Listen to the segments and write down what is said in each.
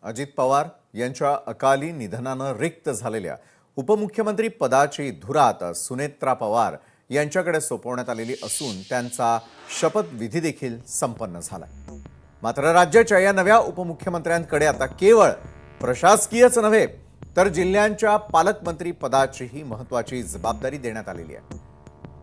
अजित पवार यांच्या अकाली निधनानं रिक्त झालेल्या उपमुख्यमंत्री पदाची धुरा आता सुनेत्रा पवार यांच्याकडे सोपवण्यात आलेली असून त्यांचा शपथविधी देखील संपन्न झाला। मात्र राज्याच्या या नव्या उपमुख्यमंत्र्यांकडे आता केवळ प्रशासकीयच नव्हे तर जिल्ह्यांच्या पालकमंत्री पदाचीही महत्त्वाची जबाबदारी देण्यात आलेली आहे।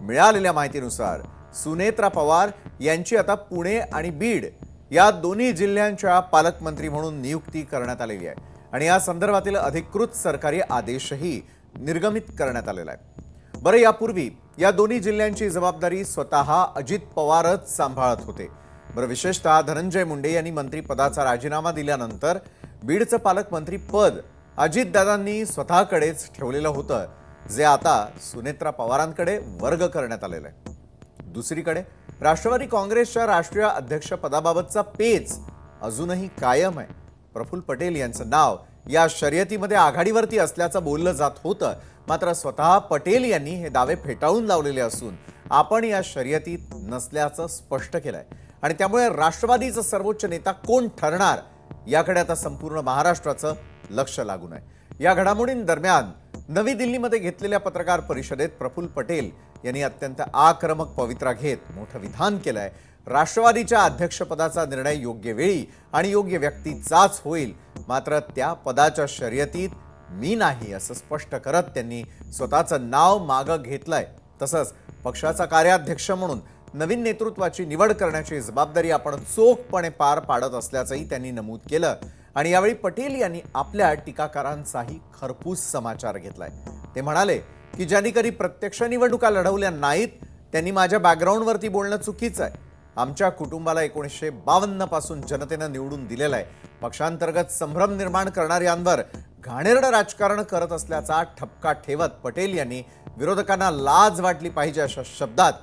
मिळालेल्या माहितीनुसार सुनेत्रा पवार यांची आता पुणे आणि बीड या दोन्ही जिल्ह्यांच्या पालकमंत्री म्हणून नियुक्ती करण्यात आलेली आहे आणि या संदर्भातील अधिकृत सरकारी आदेशही निर्गमित करण्यात आलेला आहे। बरं, यापूर्वी या दोन्ही जिल्ह्यांची जबाबदारी स्वतः अजित पवारच सांभाळत होते। बरं, विशेषतः धनंजय मुंडे यांनी मंत्रिपदाचा राजीनामा दिल्यानंतर बीडचं पालकमंत्री पद अजितदादांनी स्वतःकडेच ठेवलेलं होतं, जे आता सुनेत्रा पवारांकडे वर्ग करण्यात आलेलं आहे। दुसरीकडे राष्ट्रवादी काँग्रेसच्या राष्ट्रीय अध्यक्षपदाबाबतचा पेच अजूनही कायम आहे। प्रफुल्ल पटेल यांचं नाव या शर्यतीमध्ये आघाडीवरती असल्याचं बोललं जात होतं, मात्र स्वतः पटेल यांनी हे दावे फेटाळून लावलेले असून आपण या शर्यतीत नसल्याचं स्पष्ट केलंय आणि त्यामुळे राष्ट्रवादीचा सर्वोच्च नेता कोण ठरणार याकडे आता संपूर्ण महाराष्ट्राचं लक्ष लागून आहे। या घडामोडींदरम्यान नवी दिल्लीमध्ये घेतलेल्या पत्रकार परिषदेत प्रफुल्ल पटेल यांनी अत्यंत आक्रमक पवित्रा घेत मोठं विधान केलंय। राष्ट्रवादीच्या अध्यक्षपदाचा निर्णय योग्य वेळी आणि योग्य व्यक्तीचाच होईल, मात्र त्या पदाच्या शर्यतीत मी नाही असं स्पष्ट करत त्यांनी स्वतःचं नाव मागं घेतलंय। तसंच पक्षाचा कार्याध्यक्ष म्हणून नवीन नेतृत्वाची निवड करण्याची जबाबदारी आपण चोखपणे पार पाडत असल्याचंही त्यांनी नमूद केलं आणि यावेळी पटेल यांनी आपल्या टीकाकारांचाही खरपूस समाचार घेतलाय। ते म्हणाले की ज्यांनी कधी प्रत्यक्ष निवडणुका लढवल्या नाहीत त्यांनी माझ्या बॅकग्राऊंडवरती बोलणं चुकीचं आहे। आमच्या कुटुंबाला 1952 पासून जनतेनं निवडून दिलेलं आहे। पक्षांतर्गत संभ्रम निर्माण करणाऱ्यांवर घाणेरडं राजकारण करत असल्याचा ठपका ठेवत पटेल यांनी विरोधकांना लाज वाटली पाहिजे अशा शब्दात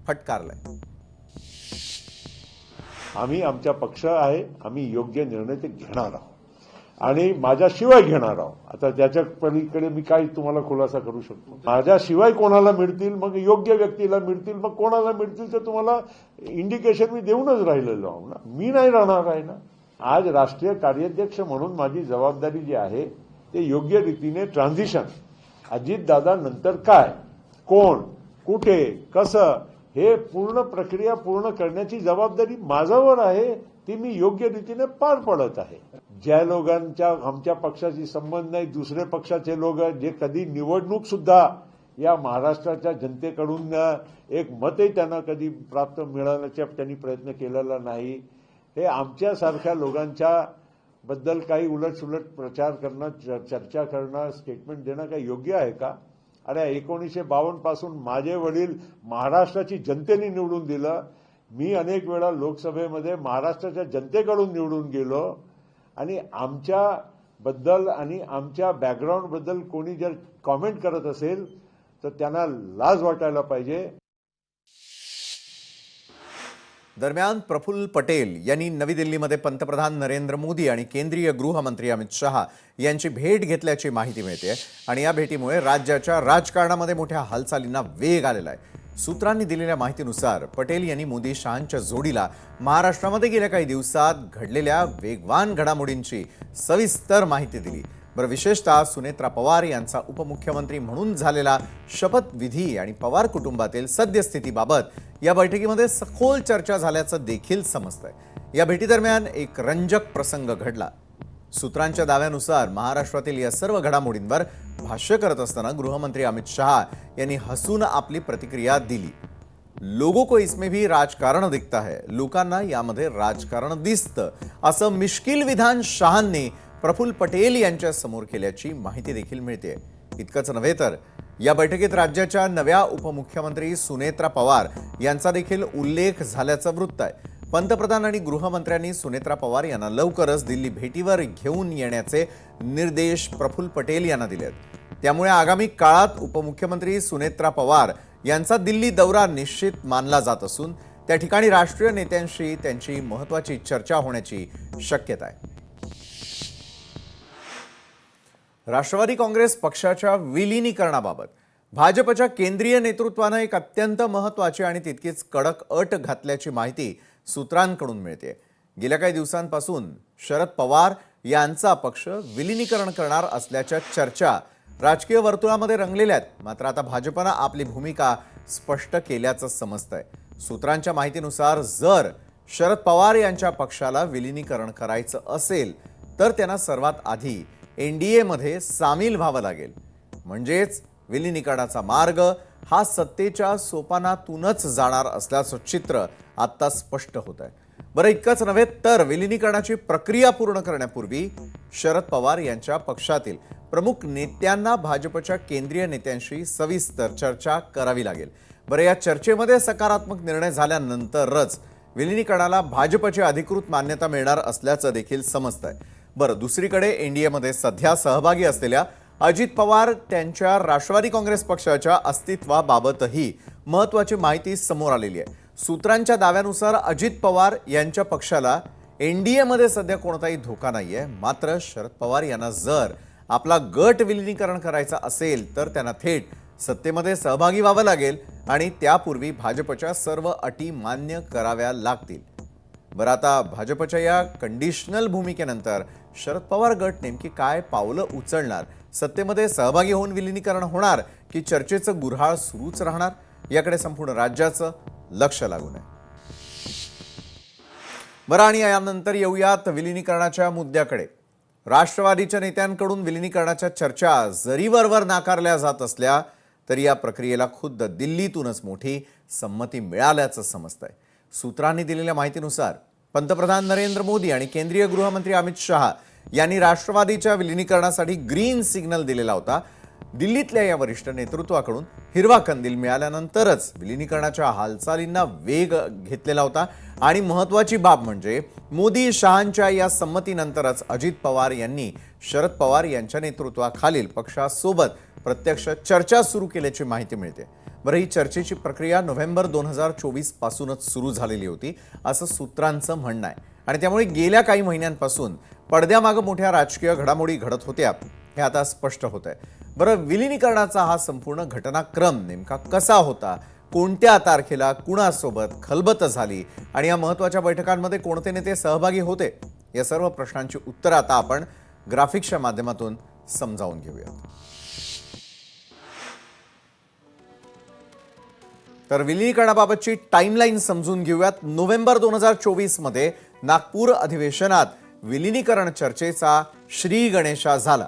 फटकारलंय। आम्ही आमचा पक्ष आहे, आम्ही योग्य निर्णय ते घेणार आहोत आणि माझ्याशिवाय घेणार आहोत। आता त्याच्या पलीकडे मी काय तुम्हाला खुलासा करू शकतो? माझ्याशिवाय कोणाला मिळतील, मग योग्य व्यक्तीला मिळतील, मग कोणाला मिळतील तर तुम्हाला इंडिकेशन मी देऊनच राहिलेलो आहो ना। मी नाही राहणार आहे ना। आज राष्ट्रीय कार्याध्यक्ष म्हणून माझी जबाबदारी जी आहे ते योग्य रीतीने ट्रान्झिशन अजितदादा नंतर काय, कोण, कुठे, कसं हे पूर्ण प्रक्रिया पूर्ण करण्याची जबाबदारी माझ्यावर आहे, ती मी योग्य रीतीने पार पडत आहे। ज्या लोकांच्या आमच्या पक्षाशी संबंध नाही, दुसरे पक्षाचे लोक जे कधी निवडणूक सुद्धा या महाराष्ट्राच्या जनतेकडून एक मतही त्यांना कधी प्राप्त मिळवण्याचा त्यांनी प्रयत्न केलेला नाही, हे आमच्यासारख्या लोकांच्या बद्दल काही उलटसुलट प्रचार करणं, चर्चा करणं, स्टेटमेंट देणं काही योग्य आहे का? अरे 1952 पासून माझे वडील महाराष्ट्राची जनतेने निवडून दिलं। मी अनेक वेळा लोकसभेमध्ये महाराष्ट्राच्या जनतेकडून निवडून गेलो आणि आमच्या बद्दल आणि आमच्या बॅकग्राऊंड बद्दल कोणी जर कॉमेंट करत असेल तर त्यांना लाज वाटायला पाहिजे। दरम्यान प्रफुल्ल पटेल यांनी नवी दिल्लीमध्ये पंतप्रधान नरेंद्र मोदी आणि केंद्रीय गृहमंत्री अमित शहा यांची भेट घेतल्याची माहिती मिळते आणि या भेटीमुळे राज्याच्या राजकारणामध्ये मोठ्या हालचालींना वेग आलेला आहे। सूत्रांनी दिलेल्या माहितीनुसार पटेल यांनी मोदी शहांच्या जोडीला महाराष्ट्रामध्ये गेल्या काही दिवसात घडलेल्या वेगवान घडामोडींची सविस्तर माहिती दिली। बरं, विशेषतः सुनेत्रा पवार यांचा उपमुख्यमंत्री म्हणून झालेला शपथविधी आणि पवार कुटुंबातील सद्यस्थितीबाबत या बैठकीमध्ये सखोल चर्चा झाल्याचं देखील समजतंय। या भेटीदरम्यान एक रंजक प्रसंग घडला। सूत्रांच्या दाव्यानुसार महाराष्ट्रातील या सर्व घडामोडींवर भाष्य करत असताना गृहमंत्री अमित शहा यांनी हसून आपली प्रतिक्रिया दिली। लोगों को इसमें भी राजकारण दिखता है, लोकांना यामध्ये राजकारण दिसतं असं मिश्किल विधान शहांनी प्रफुल्ल पटेल यांच्या समोर केल्याची माहिती देखील मिळते। इतकंच नव्हे तर या बैठकीत राज्याच्या नव्या उपमुख्यमंत्री सुनेत्रा पवार यांचा देखील उल्लेख झाल्याचं वृत्त आहे। पंतप्रधान आणि गृहमंत्र्यांनी सुनेत्रा पवार यांना लवकरच दिल्ली भेटीवर घेऊन येण्याचे निर्देश प्रफुल्ल पटेल यांना दिलेत। त्यामुळे आगामी काळात उपमुख्यमंत्री सुनेत्रा पवार यांचा दिल्ली दौरा निश्चित मानला जात असून त्या ठिकाणी राष्ट्रीय नेत्यांशी त्यांची महत्त्वाची चर्चा होण्याची शक्यता आहे। राष्ट्रवादी काँग्रेस पक्षाच्या विलीनीकरणाबाबत भाजपच्या केंद्रीय नेतृत्वाने एक अत्यंत महत्त्वाची आणि तितकीच कडक अट घातल्याची माहिती सूत्रांकडून मिळते। गेल्या काही दिवसांपासून शरद पवार यांचा पक्ष विलिनीकरण करणार असल्याच्या चर्चा राजकीय वर्तुळामध्ये रंगलेल्या आहेत. मात्र आता भाजपनं आपली भूमिका स्पष्ट केल्याचं समजतंय. सूत्रांच्या माहितीनुसार जर शरद पवार यांच्या पक्षाला विलिनीकरण करायचं असेल तर त्यांना सर्वात आधी एनडीएमध्ये सामील व्हावं लागेल. म्हणजेच विलिनीकरणाचा मार्ग हा सत्तेच्या सोपानातूनच जाणार असल्याचं चित्र आता स्पष्ट होत आहे. बरं, इतकंच नव्हे तर विलिनीकरणाची प्रक्रिया पूर्ण करण्यापूर्वी शरद पवार यांच्या पक्षातील प्रमुख नेत्यांना भाजपच्या केंद्रीय नेत्यांशी सविस्तर चर्चा करावी लागेल. बरं, या चर्चेमध्ये सकारात्मक निर्णय झाल्यानंतरच विलिनीकरणाला भाजपची अधिकृत मान्यता मिळणार असल्याचं देखील समजतंय. बरं, दुसरीकडे एनडीएमध्ये सध्या सहभागी असलेल्या अजित पवार त्यांच्या राष्ट्रवादी काँग्रेस पक्षाच्या अस्तित्वाबाबतही महत्त्वाची माहिती समोर आलेली आहे. सूत्रांच्या दाव्यानुसार अजित पवार यांच्या पक्षाला एनडीएमध्ये सध्या कोणताही धोका नाहीये. मात्र शरद पवार यांना जर आपला गट विलिनीकरण करायचा असेल तर त्यांना थेट सत्तेमध्ये सहभागी व्हावं लागेल आणि त्यापूर्वी भाजपच्या सर्व अटी मान्य कराव्या लागतील. बरं, आता भाजपच्या या कंडिशनल भूमिकेनंतर शरद पवार गट नेमकी काय पावलं उचलणार? सत्तेमध्ये सहभागी होऊन विलिनीकरण होणार की चर्चेचं गुऱ्हाळ सुरूच राहणार? याकडे संपूर्ण राज्याचं लक्ष लागून आहे. बरं, आणि यानंतर येऊयात विलिनीकरणाच्या मुद्द्याकडे. राष्ट्रवादीच्या नेत्यांकडून विलिनीकरणाच्या चर्चा जरी वरवर नाकारल्या जात असल्या तरी या प्रक्रियेला खुद्द दिल्लीतूनच मोठी संमती मिळाल्याचं समजतंय. सूत्रांनी दिलेल्या माहितीनुसार पंतप्रधान नरेंद्र मोदी आणि केंद्रीय गृहमंत्री अमित शहा यांनी राष्ट्रवादीच्या विलिनीकरणासाठी ग्रीन सिग्नल दिलेला होता. दिल्लीतल्या या वरिष्ठ नेतृत्वाकडून हिरवा कंदील मिळाल्यानंतरच विलिनीकरणाच्या हालचालींना वेग घेतलेला होता. आणि महत्त्वाची बाब म्हणजे मोदी शहांच्या या संमतीनंतरच अजित पवार यांनी शरद पवार यांच्या नेतृत्वाखालील पक्षासोबत प्रत्यक्ष चर्चा सुरू केल्याची माहिती मिळते. बरं, ही चर्चेची प्रक्रिया नोव्हेंबर 2024 पासूनच सुरू झालेली होती असं सूत्रांचं म्हणणं आहे. आणि त्यामुळे गेल्या काही महिन्यांपासून पडद्यामागं मोठ्या राजकीय घडामोडी घडत होत्या हे आता स्पष्ट होत आहे. बरं, विलिनीकरणाचा हा संपूर्ण घटनाक्रम नेमका कसा होता, कोणत्या तारखेला कुणासोबत खलबत झाली आणि या महत्त्वाच्या बैठकांमध्ये कोणते नेते सहभागी होते, या सर्व प्रश्नांची उत्तरं आता आपण ग्राफिक्सच्या माध्यमातून समजावून घेऊया. तर विलिनीकरणाबाबतची टाइमलाईन समजून घेऊयात. नोव्हेंबर 2024 मध्ये नागपूर अधिवेशनात विलिनीकरण चर्चेचा श्री गणेशा झाला.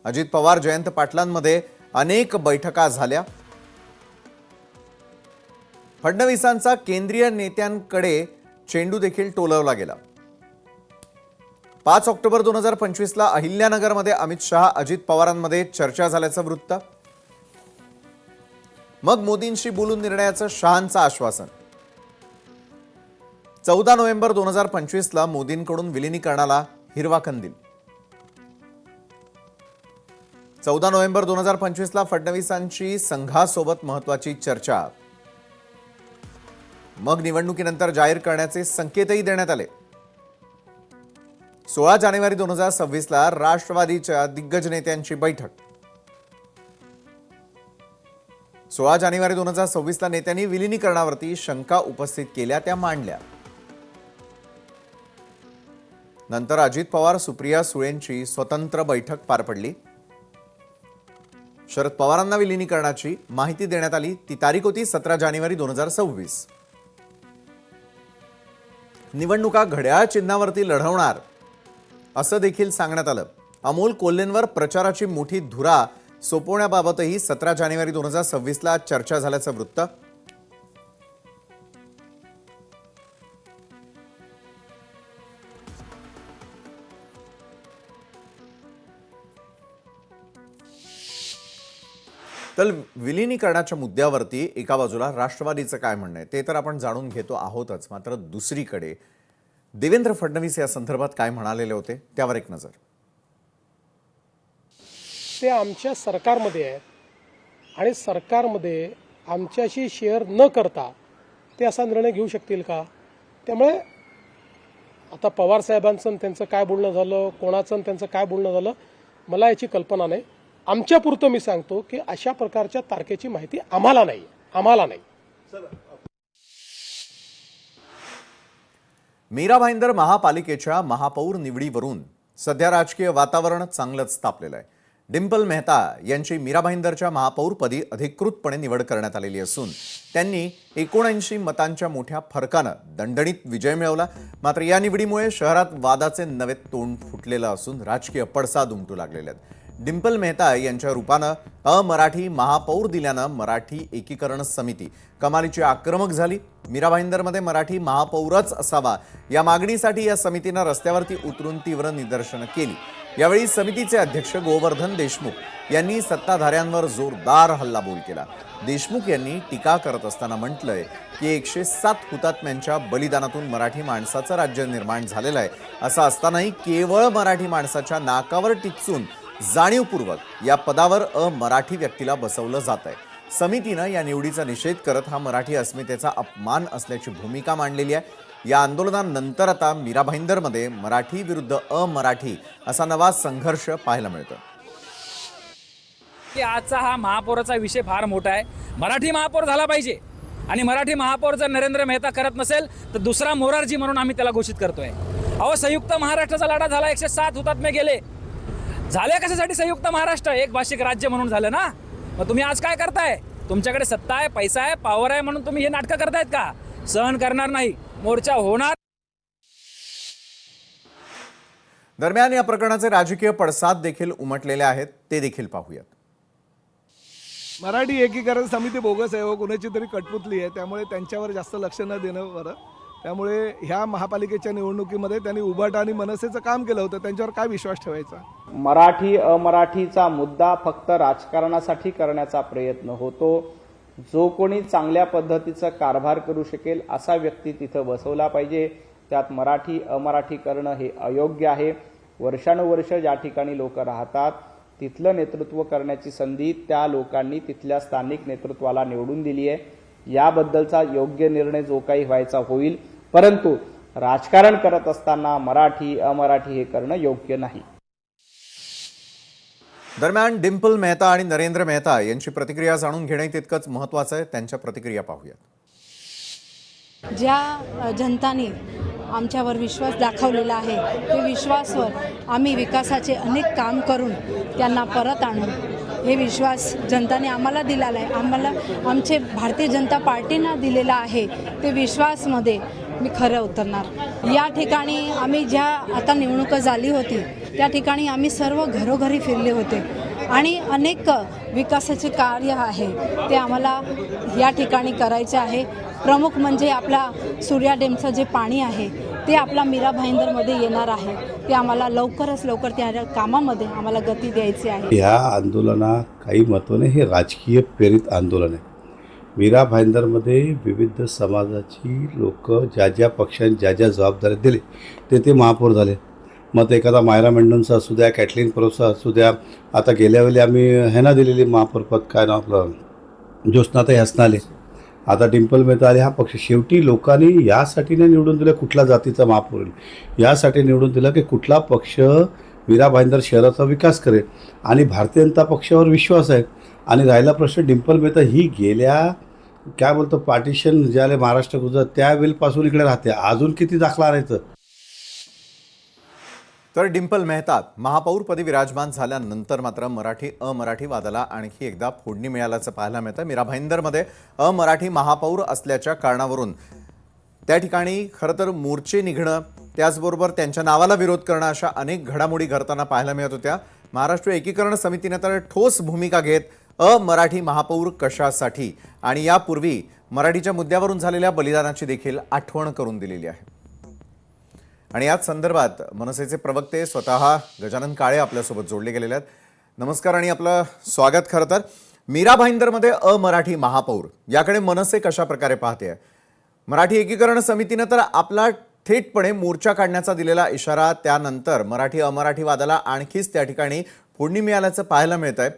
अजित पवार जयंत पाटलांमध्ये अनेक बैठका झाल्या. फडणवीसांचा केंद्रीय नेत्यांकडे चेंडू देखील टोलवला गेला. 5 ऑक्टोबर 2025ला अहिल्यानगरमध्ये अमित शहा अजित पवारांमध्ये चर्चा झाल्याचं वृत्त. मग मोदींशी बोलून निर्णयाचं शहांचं आश्वासन. 14 नोव्हेंबर 2025ला मोदींकडून विलिनीकरणाला हिरवा कंदील. 14 नोव्हेंबर 2025ला फडणवीसांची संघासोबत महत्त्वाची चर्चा. मग निवडणुकीनंतर जाहीर करण्याचे संकेतही देण्यात आले. 16 जानेवारी 2026ला राष्ट्रवादीच्या दिग्गज नेत्यांची बैठक. 16 जानेवारी 2026ला नेत्यांनी विलिनीकरणावरती शंका उपस्थित केल्या, त्या मांडल्या. नंतर अजित पवार सुप्रिया सुळेंची स्वतंत्र बैठक पार पडली. शरद पवारांना विलिनीकरणाची माहिती देण्यात आली. ती तारीख होती 17 जानेवारी 2026. निवडणुका घड्याळ चिन्हावरती लढवणार असं देखील सांगण्यात आलं. अमोल कोल्हेंवर प्रचाराची मोठी धुरा सोपवण्याबाबतही 17 जानेवारी 2026ला चर्चा झाल्याचं वृत्त. तर विलिनीकरणाच्या मुद्द्यावरती एका बाजूला राष्ट्रवादीचं काय म्हणणं आहे ते तर आपण जाणून घेतो आहोतच. मात्र दुसरीकडे देवेंद्र फडणवीस या संदर्भात काय म्हणालेले होते त्यावर एक नजर. ते आमच्या सरकारमध्ये आहेत आणि सरकारमध्ये आमच्याशी शेअर न करता ते असा निर्णय घेऊ शकतील का? त्यामुळे आता पवार साहेबांचं आणि त्यांचं काय बोलणं झालं, कोणाचं आणि त्यांचं काय बोलणं झालं, मला याची कल्पना नाही. आमच्यापुरतं मी सांगतो की अशा प्रकारच्या तारखेची माहिती आम्हाला नाही. मीरा भाईंदर महापालिकेच्या महापौर निवडीवरून सध्या राजकीय वातावरण चांगलंच तापलेलं आहे. डिंपल मेहता यांची मीरा भाईंदरच्या महापौरपदी अधिकृतपणे निवड करण्यात आलेली असून त्यांनी 79 मतांच्या मोठ्या फरकानं दणदणीत विजय मिळवला. मात्र या निवडीमुळे शहरात वादाचे नवे तोंड फुटलेलं असून राजकीय पडसाद उमटू लागलेले आहेत. डिंपल मेहता यांच्या रूपानं अमराठी महापौर दिल्यानं मराठी एकीकरण समिती कमालीची आक्रमक झाली. मीरा भाईंदरमध्ये मराठी महापौरच असावा या मागणीसाठी या समितीनं रस्त्यावरती उतरून तीव्र निदर्शनं केली. यावेळी समितीचे अध्यक्ष गोवर्धन देशमुख यांनी सत्ताधाऱ्यांवर जोरदार हल्लाबोल केला. देशमुख यांनी टीका करत असताना म्हटलंय की 107 हुतात्म्यांच्या बलिदानातून मराठी माणसाचं राज्य निर्माण झालेलं आहे. असं असतानाही केवळ मराठी माणसाच्या नाकावर टिचून जाणीवपूर्वक या पदावर अमराठी व्यक्तीला बसवलं जात आहे. समितीनं या निवडीचा निषेध करत हा मराठी अस्मितेचा अपमान असल्याची भूमिका मांडलेली आहे. या आंदोलनानंतर आता मीरा भाईंदरमध्ये मराठी विरुद्ध अमराठी असा नवा संघर्ष पाहायला मिळतो. की आजचा हा महापौराचा विषय फार मोठा आहे. मराठी महापौर झाला पाहिजे आणि मराठी महापौर जर नरेंद्र मेहता करत नसेल तर दुसरा मोरारजी म्हणून आम्ही त्याला घोषित करतोय. अहो, संयुक्त महाराष्ट्राचा लढा झाला, 107 हुतात्मे गेले. झाले कशासाठी संयुक्त महाराष्ट्र? एक भाषिक राज्य म्हणून झालं ना. मग तुम्ही आज काय करताय? तुमच्याकडे सत्ता आहे, पैसा आहे, पॉवर आहे म्हणून तुम्ही हे नाटकं करतायत का? सहन करणार नाही, मोर्चा होणार. दरम्यान या प्रकरणाचे राजकीय पडसाद देखील उमटलेले आहेत, ते देखील पाहूयात. मराठी एकीकरण समिती बोगस आहे व कुणाची तरी कटपुतली आहे, त्यामुळे त्यांच्यावर जास्त लक्ष न देणं बरं. त्यामुळे ह्या महापालिकेच्या निवडणुकीमध्ये त्यांनी उभाटा आणि मनसेचं काम केलं होतं, त्यांच्यावर काय विश्वास ठेवायचा? मराठी अमराठीचा मुद्दा फक्त राजकारणासाठी करण्याचा प्रयत्न होतो. जो कोणी चांगल्या पद्धतीचा कारभार करू शकेल असा व्यक्ती तिथं बसवला पाहिजे. त्यात मराठी अमराठी करणं हे अयोग्य आहे. वर्षानुवर्ष ज्या ठिकाणी लोक राहतात तिथलं नेतृत्व करण्याची संधी त्या लोकांनी तिथल्या स्थानिक नेतृत्वाला निवडून दिली आहे. याबद्दलचा योग्य निर्णय जो काही व्हायचा होईल, परंतु राजकारण करत असताना मराठी अमराठी हे करणं योग्य नाही. दरम्यान डिंपल मेहता आणि नरेंद्र मेहता यांची प्रतिक्रिया जाणून घेणे तितकंच महत्त्वाचं आहे. त्यांच्या प्रतिक्रिया पाहूयात. ज्या जनताने आमच्यावर विश्वास दाखवलेला आहे ते विश्वासवर आम्ही विकासाचे अनेक काम करून त्यांना परत आणू. हे विश्वास जनताने आम्हाला दिलेला आहे, आम्हाला आमचे भारतीय जनता पार्टीनं दिलेला आहे. ते विश्वासमध्ये मी खरं उतरणार. या ठिकाणी आम्ही ज्या आता निवडणूक झाली होती त्या ठिकाणी आम्ही सर्व घरोघरी फिरले होते आणि अनेक विकासाचे कार्य आहे ते आम्हाला या ठिकाणी करायचे आहे. प्रमुख म्हणजे आपला सूर्या डॅमचं जे पाणी आहे ते आपला मीरा भाईंदरमध्ये येणार आहे. ते आम्हाला लवकरच लवकर त्या कामामध्ये आम्हाला गती द्यायची आहे. या आंदोलनात काही महत्त्वाने हे राजकीय प्रेरित आंदोलन आहे. मीरा भाईंदरमध्ये विविध समाजाची लोक ज्या ज्या पक्षांनी ज्या ज्या जबाबदाऱ्या दिले ते महापौर झाले. मग ते एखादा मायरा मेंडनचा असू द्या, कॅटलिन परोसा असू द्या, आता गेल्या वेळी आम्ही ह्यांना दिलेली महापौरपद काय नाव आपलं ज्योत्स्नाताई हसनाले, आता डिंपल मेहता आले. हा पक्ष शेवटी लोकांनी यासाठी नाही निवडून दिलं कुठल्या जातीचा महापौर होईल, यासाठी निवडून दिलं की कुठला पक्ष मीरा भाईंदर शहराचा विकास करेल आणि भारतीय जनता पक्षावर विश्वास आहे. आणि राहिला प्रश्न डिंपल मेहता ही गेल्या काय बोलतो पार्टिशन ज्याला महाराष्ट्र गुजरात त्यावेळीपासून इकडे राहते, अजून किती दाखला आणायचं? तर डिंपल मेहता महापौरपदी विराजमान झाल्यानंतर मात्र मराठी अमराठी वादाला आणखी एकदा फोडणी मिळाल्याचं पाहायला मिळतं. मीरा भाईंदरमध्ये अमराठी महापौर असल्याच्या कारणावरून त्या ठिकाणी खरं तर मोर्चे निघणं, त्याचबरोबर त्यांच्या नावाला विरोध करणं अशा अनेक घडामोडी घडताना पाहायला मिळत होत्या. महाराष्ट्र एकीकरण समितीने तर ठोस भूमिका घेत अमराठी महापौर कशासाठी आणि यापूर्वी मराठीच्या मुद्द्यावरून झालेल्या बलिदानाची देखील आठवण करून दिलेली आहे. आणि याच संदर्भात मनसेचे प्रवक्ते स्वतः गजानन काळे आपल्यासोबत जोडले गेलेले आहेत. नमस्कार आणि आपलं स्वागत. खरं तर मीरा भाईंदरमध्ये अमराठी महापौर याकडे मनसे कशा प्रकारे पाहते? मराठी एकीकरण समितीनं तर आपला थेटपणे मोर्चा काढण्याचा दिलेला इशारा, त्यानंतर मराठी अमराठी वादाला आणखीच त्या ठिकाणी फोडणी मिळाल्याचं पाहायला मिळत आहे.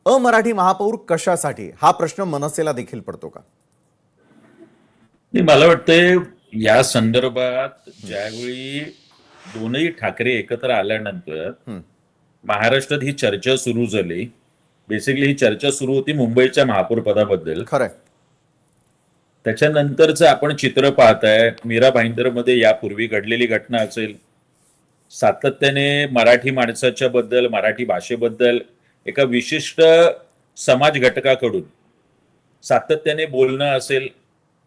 अमराठी महापौर कशासाठी हा प्रश्न मनसेला देखील पडतो का? मला वाटतंय या संदर्भात ज्यावेळी दोनही ठाकरे एकत्र आल्यानंतर महाराष्ट्रात ही चर्चा सुरू झाली. बेसिकली ही चर्चा सुरू होती मुंबईच्या महापौर पदाबद्दल. खरंय. त्याच्यानंतरचं आपण चित्र पाहताय, मीरा भाईंदरमध्ये यापूर्वी घडलेली घटना असेल, सातत्याने मराठी माणसाच्या बद्दल, मराठी भाषेबद्दल एका विशिष्ट समाज घटकाकडून सातत्याने बोलणं असेल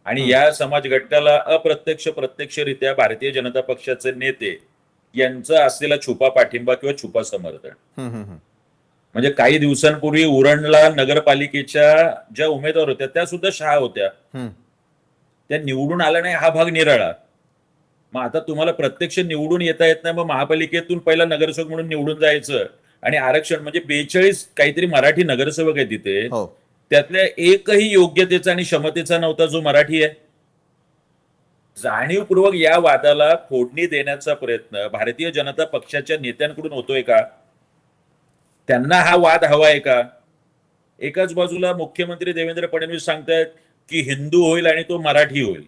आणि या समाज घटकाला अप्रत्यक्ष प्रत्यक्षरित्या भारतीय जनता पक्षाचे नेते यांचा असलेला छुपा पाठिंबा किंवा छुपा समर्थन. म्हणजे काही दिवसांपूर्वी उरणला नगरपालिकेच्या ज्या उमेदवार होत्या त्या सुद्धा शहा होत्या, त्या निवडून आल्या नाही, हा भाग निराळा. मग आता तुम्हाला प्रत्यक्ष निवडून येता येत नाही, मग महापालिकेतून पहिला नगरसेवक म्हणून निवडून जायचं आणि आरक्षण. म्हणजे 42 काहीतरी मराठी नगरसेवक आहे तिथे, त्यातल्या एकही योग्यतेचा आणि क्षमतेचा नव्हता जो मराठी आहे. जाणीवपूर्वक या वादाला फोडणी देण्याचा प्रयत्न भारतीय जनता पक्षाच्या नेत्यांकडून होतोय का? त्यांना हा वाद हवाय का? एकाच बाजूला मुख्यमंत्री देवेंद्र फडणवीस सांगतायत की हिंदू होईल आणि तो मराठी होईल.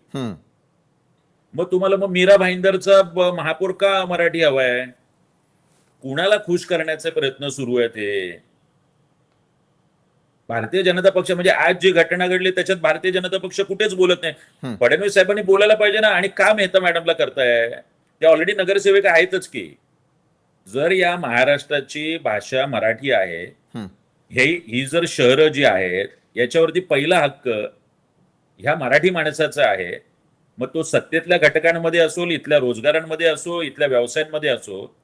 मग तुम्हाला मग मीरा भाईंदरचा महापौर का मराठी हवाय? कुणाला खुश करण्याचे प्रयत्न सुरू आहेत हे? भारतीय जनता पक्ष म्हणजे आज जी घटना घडली त्याच्यात भारतीय जनता पक्ष कुठेच बोलत नाही. फडणवीस साहेबांनी बोलायला पाहिजे ना. आणि का मेहता मॅडमला करताय? ते ऑलरेडी नगरसेविका आहेतच की. जर या महाराष्ट्राची भाषा मराठी आहे, ही जर शहरं जी आहेत याच्यावरती पहिला हक्क ह्या मराठी माणसाचा आहे, मग तो सत्तेतल्या घटकांमध्ये असो, इथल्या रोजगारांमध्ये असो, इथल्या व्यवसायांमध्ये असो.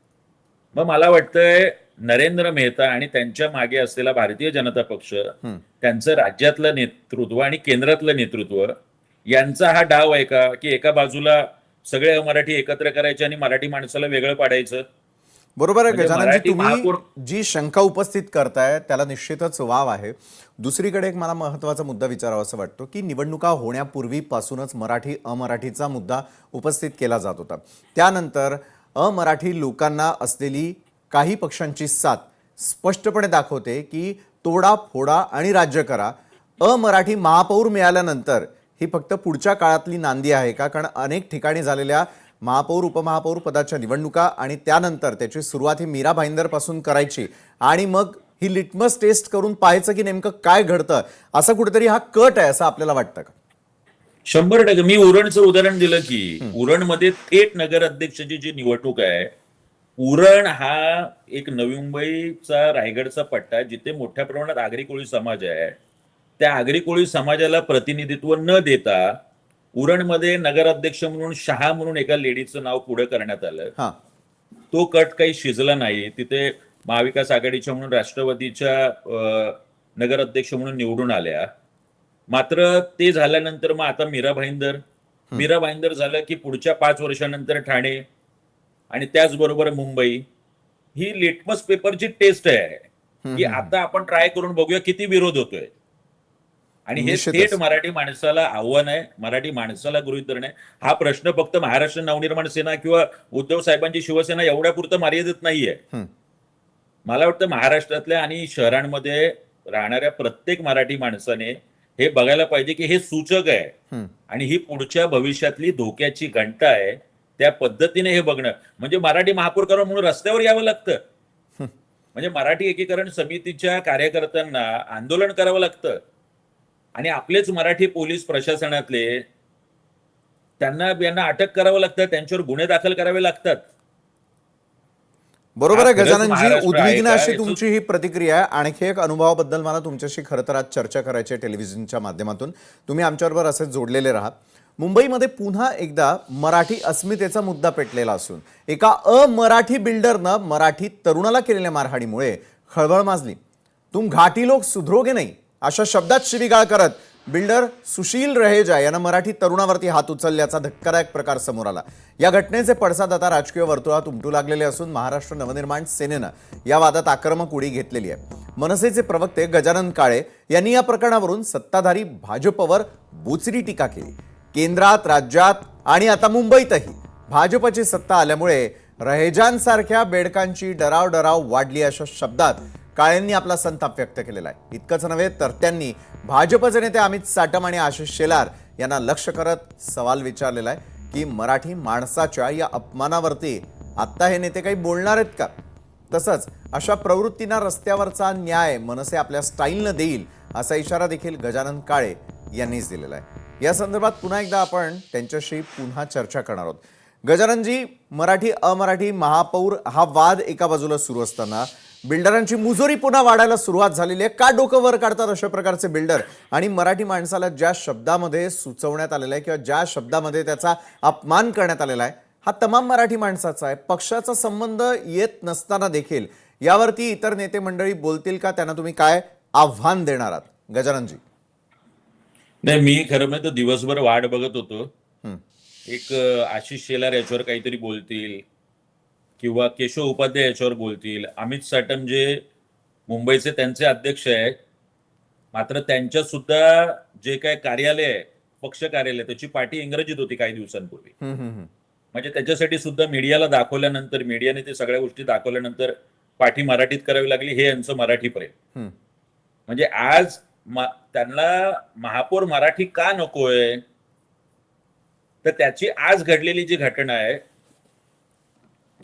मग मला वाटतंय नरेंद्र मेहता आणि त्यांच्या मागे असलेला भारतीय जनता पक्ष, त्यांचं राज्यातलं नेतृत्व आणि केंद्रातलं नेतृत्व यांचा हा डाव आहे का की एका बाजूला सगळे अमराठी एकत्र करायचे आणि मराठी माणसाला वेगळं पाडायचं? बरोबर आहे म्हणजे गजाननजी, तुम्ही महापौर जी शंका उपस्थित करताय त्याला निश्चितच वाव आहे. दुसरीकडे एक मला महत्त्वाचा मुद्दा विचारावा असं वाटतो की निवडणुका होण्यापूर्वीपासूनच मराठी अमराठीचा मुद्दा उपस्थित केला जात होता. त्यानंतर अमराठी लोकांना असलेली काही पक्षांची साथ स्पष्टपणे दाखवते की तोडा फोडा आणि राज्य करा. अमराठी महापौर मिळाल्यानंतर ही फक्त पुढच्या काळातली नांदी आहे का? कारण अनेक ठिकाणी झालेल्या महापौर उपमहापौर पदाच्या निवडणुका आणि त्यानंतर त्याची सुरुवात ही मीरा भाईंदर पासून करायची आणि मग ही लिटमस टेस्ट करून पाहायचं की नेमकं काय घडतं, असं कुठेतरी हा कट आहे असं आपल्याला वाटतं का? 100%. मी उरणचं उदाहरण दिलं की उरणमध्ये थेट नगर अध्यक्षाची जी निवडणूक आहे, उरण हा एक नवी मुंबईचा रायगडचा पट्टा आहे जिथे मोठ्या प्रमाणात आगरी कोळी समाज आहे. त्या आगरी कोळी समाजाला प्रतिनिधित्व न देता उरणमध्ये नगराध्यक्ष म्हणून शहा म्हणून एका लेडीचं नाव पुढे करण्यात आलं. तो कट काही शिजला नाही. तिथे महाविकास आघाडीच्या म्हणून राष्ट्रवादीच्या नगराध्यक्ष म्हणून निवडून आल्या. मात्र ते झाल्यानंतर मग आता मीरा भाईंदर झालं की पुढच्या 5 वर्षानंतर ठाणे आणि त्याचबरोबर मुंबई. ही लिटमस पेपरची टेस्ट आहे की आता आपण ट्राय करून बघूया किती विरोध होतोय. आणि हे थेट मराठी माणसाला आव्हान आहे, मराठी माणसाला गृहीत धरणे. हा प्रश्न फक्त महाराष्ट्र नवनिर्माण सेना किंवा उद्धव साहेबांची शिवसेना एवढ्यापुरतं मर्यादित नाहीये. मला वाटतं महाराष्ट्रातल्या आणि शहरांमध्ये राहणाऱ्या प्रत्येक मराठी माणसाने हे बघायला पाहिजे की हे सूचक आहे आणि ही पुढच्या भविष्यातली धोक्याची घंटा आहे. त्या पद्धतीने हे बघणं म्हणजे मराठी महापौर करून म्हणून रस्त्यावर यावं लागतं. म्हणजे मराठी एकीकरण समितीच्या कार्यकर्त्यांना आंदोलन करावं लागतं आणि आपलेच मराठी पोलीस प्रशासनातले यांना अटक करावं लागतं, त्यांच्यावर गुन्हे दाखल करावे लागतात. बरोबर आहे गजाननजी, उद्विग्न अशी तुमची ही प्रतिक्रिया आहे. आणखी एक अनुभवाबद्दल मला तुमच्याशी खरं तर आज चर्चा करायची आहे टेलिव्हिजनच्या माध्यमातून. तुम्ही आमच्याबरोबर असेच जोडलेले राहा. मुंबईमध्ये पुन्हा एकदा मराठी अस्मितेचा मुद्दा पेटलेला असून एका अमराठी बिल्डरनं मराठी तरुणाला केलेल्या मारहाणीमुळे खळबळ माजली. तुम घाटी लोक सुधरोगे नाही अशा शब्दात शिवीगाळ करत बिल्डर सुशील रहेजा यानं मराठी तरुणावरती हात उचलल्याचा धक्कादायक प्रकार समोर आला. या घटनेचे पडसाद आता राजकीय वर्तुळात उमटू लागलेले असून महाराष्ट्र नवनिर्माण सेनेनं या वादात आक्रमक उडी घेतलेली आहे. मनसेचे प्रवक्ते गजानन काळे यांनी या प्रकरणावरून सत्ताधारी भाजपवर बोचरी टीका केली. केंद्रात, राज्यात आणि आता मुंबईतही भाजपची सत्ता आल्यामुळे रहेजांसारख्या बेडकांची डराव वाढली अशा शब्दात काळेंनी आपला संताप व्यक्त केलेला आहे. इतकंच नव्हे तर त्यांनी भाजपचे नेते अमित साटम आणि आशिष शेलार यांना लक्ष करत सवाल विचारलेला आहे की मराठी माणसाच्या या अपमानावरती आत्ता हे नेते काही बोलणार आहेत का? तसंच अशा प्रवृत्तींना रस्त्यावरचा न्याय मनसे आपल्या स्टाईलनं देईल असा इशारा देखील गजानन काळे यांनीच दिलेला आहे. या संदर्भात पुन्हा एकदा आपण त्यांच्याशी पुन्हा चर्चा करणार आहोत. गजाननजी, मराठी अमराठी महापौर हा वाद एका बाजूला सुरू असताना बिल्डरांची मुजोरी पुन्हा वाढायला सुरुवात झालेली आहे. का डोकं वर काढतात अशा प्रकारचे बिल्डर? आणि मराठी माणसाला ज्या शब्दामध्ये सुचवण्यात आलेला आहे किंवा ज्या शब्दामध्ये त्याचा अपमान करण्यात आलेला आहे, हा तमाम मराठी माणसाचा आहे. पक्षाचा संबंध येत नसताना देखील यावरती इतर नेते मंडळी बोलतील का? त्यांना तुम्ही काय आव्हान देणार आहात गजाननजी? नाही, मी खरं म्हणजे दिवसभर वाट बघत होतो. एक आशिष शेलार याच्यावर काहीतरी बोलतील किंवा केशव उपाध्याय याच्यावर बोलतील. अमित साटम जे मुंबईचे त्यांचे अध्यक्ष आहेत, मात्र त्यांच्या सुद्धा जे काय कार्यालय आहे, पक्ष कार्यालय, त्याची पाटी इंग्रजीत होती काही दिवसांपूर्वी. म्हणजे त्याच्यासाठी सुद्धा मीडियाला दाखवल्यानंतर, मीडियाने ते सगळ्या गोष्टी दाखवल्यानंतर पाठी मराठीत करावी लागली. हे यांचं मराठी प्रेम. म्हणजे आज त्यांना महापौर मराठी का नकोय, तर त्याची आज घडलेली जी घटना आहे,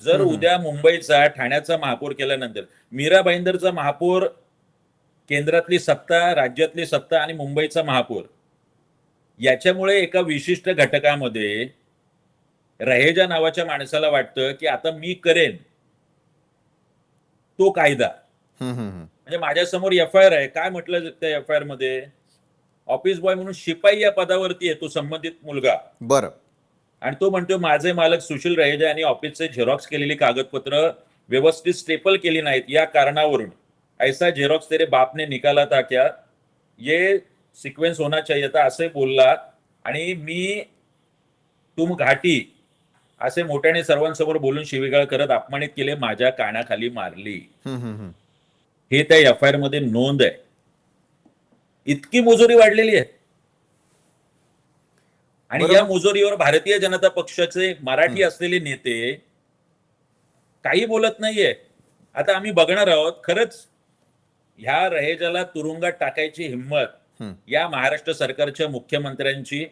जर उद्या मुंबईचा ठाण्याचा महापौर केल्यानंतर मीरा भाईंदरचा महापौर, केंद्रातली सत्ता, राज्यातली सत्ता आणि मुंबईचा महापौर, याच्यामुळे एका विशिष्ट घटकामध्ये रहेजा नावाच्या माणसाला वाटतं की आता मी करेन तो कायदा. म्हणजे माझ्यासमोर FIR आहे. काय म्हटलं त्या FIR मध्ये? ऑफिस बॉय म्हणून शिपाई या पदावरती आहे तो संबंधित मुलगा. बरं. आणि तो म्हणतो माझे मालक सुशील रहेजा यांनी ऑफिसचे झेरॉक्स केलेली कागदपत्र व्यवस्थित स्टेपल केली नाहीत, या कारणावरून ऐसा झेरॉक्स तेरे बाप ने निकाला था क्या, ये सिक्वेन्स होना चाहिए था, असे बोलला. आणि मी तुम घाटी असे मोठ्याने सर्वांसमोर बोलून शिवीगाळ करत अपमानित केले, माझ्या कानाखाली मारली. हे त्या FIR मध्ये नोंद आहे. इतकी मुजोरी वाढलेली आहे. आणि या मुजोरीवर भारतीय जनता पक्षाचे मराठी असलेले नेते काही बोलत नाहीये. आता आम्ही बघणार आहोत खरंच ह्या रहेजाला तुरुंगात टाकायची हिंमत या महाराष्ट्र सरकारच्या मुख्यमंत्र्यांची,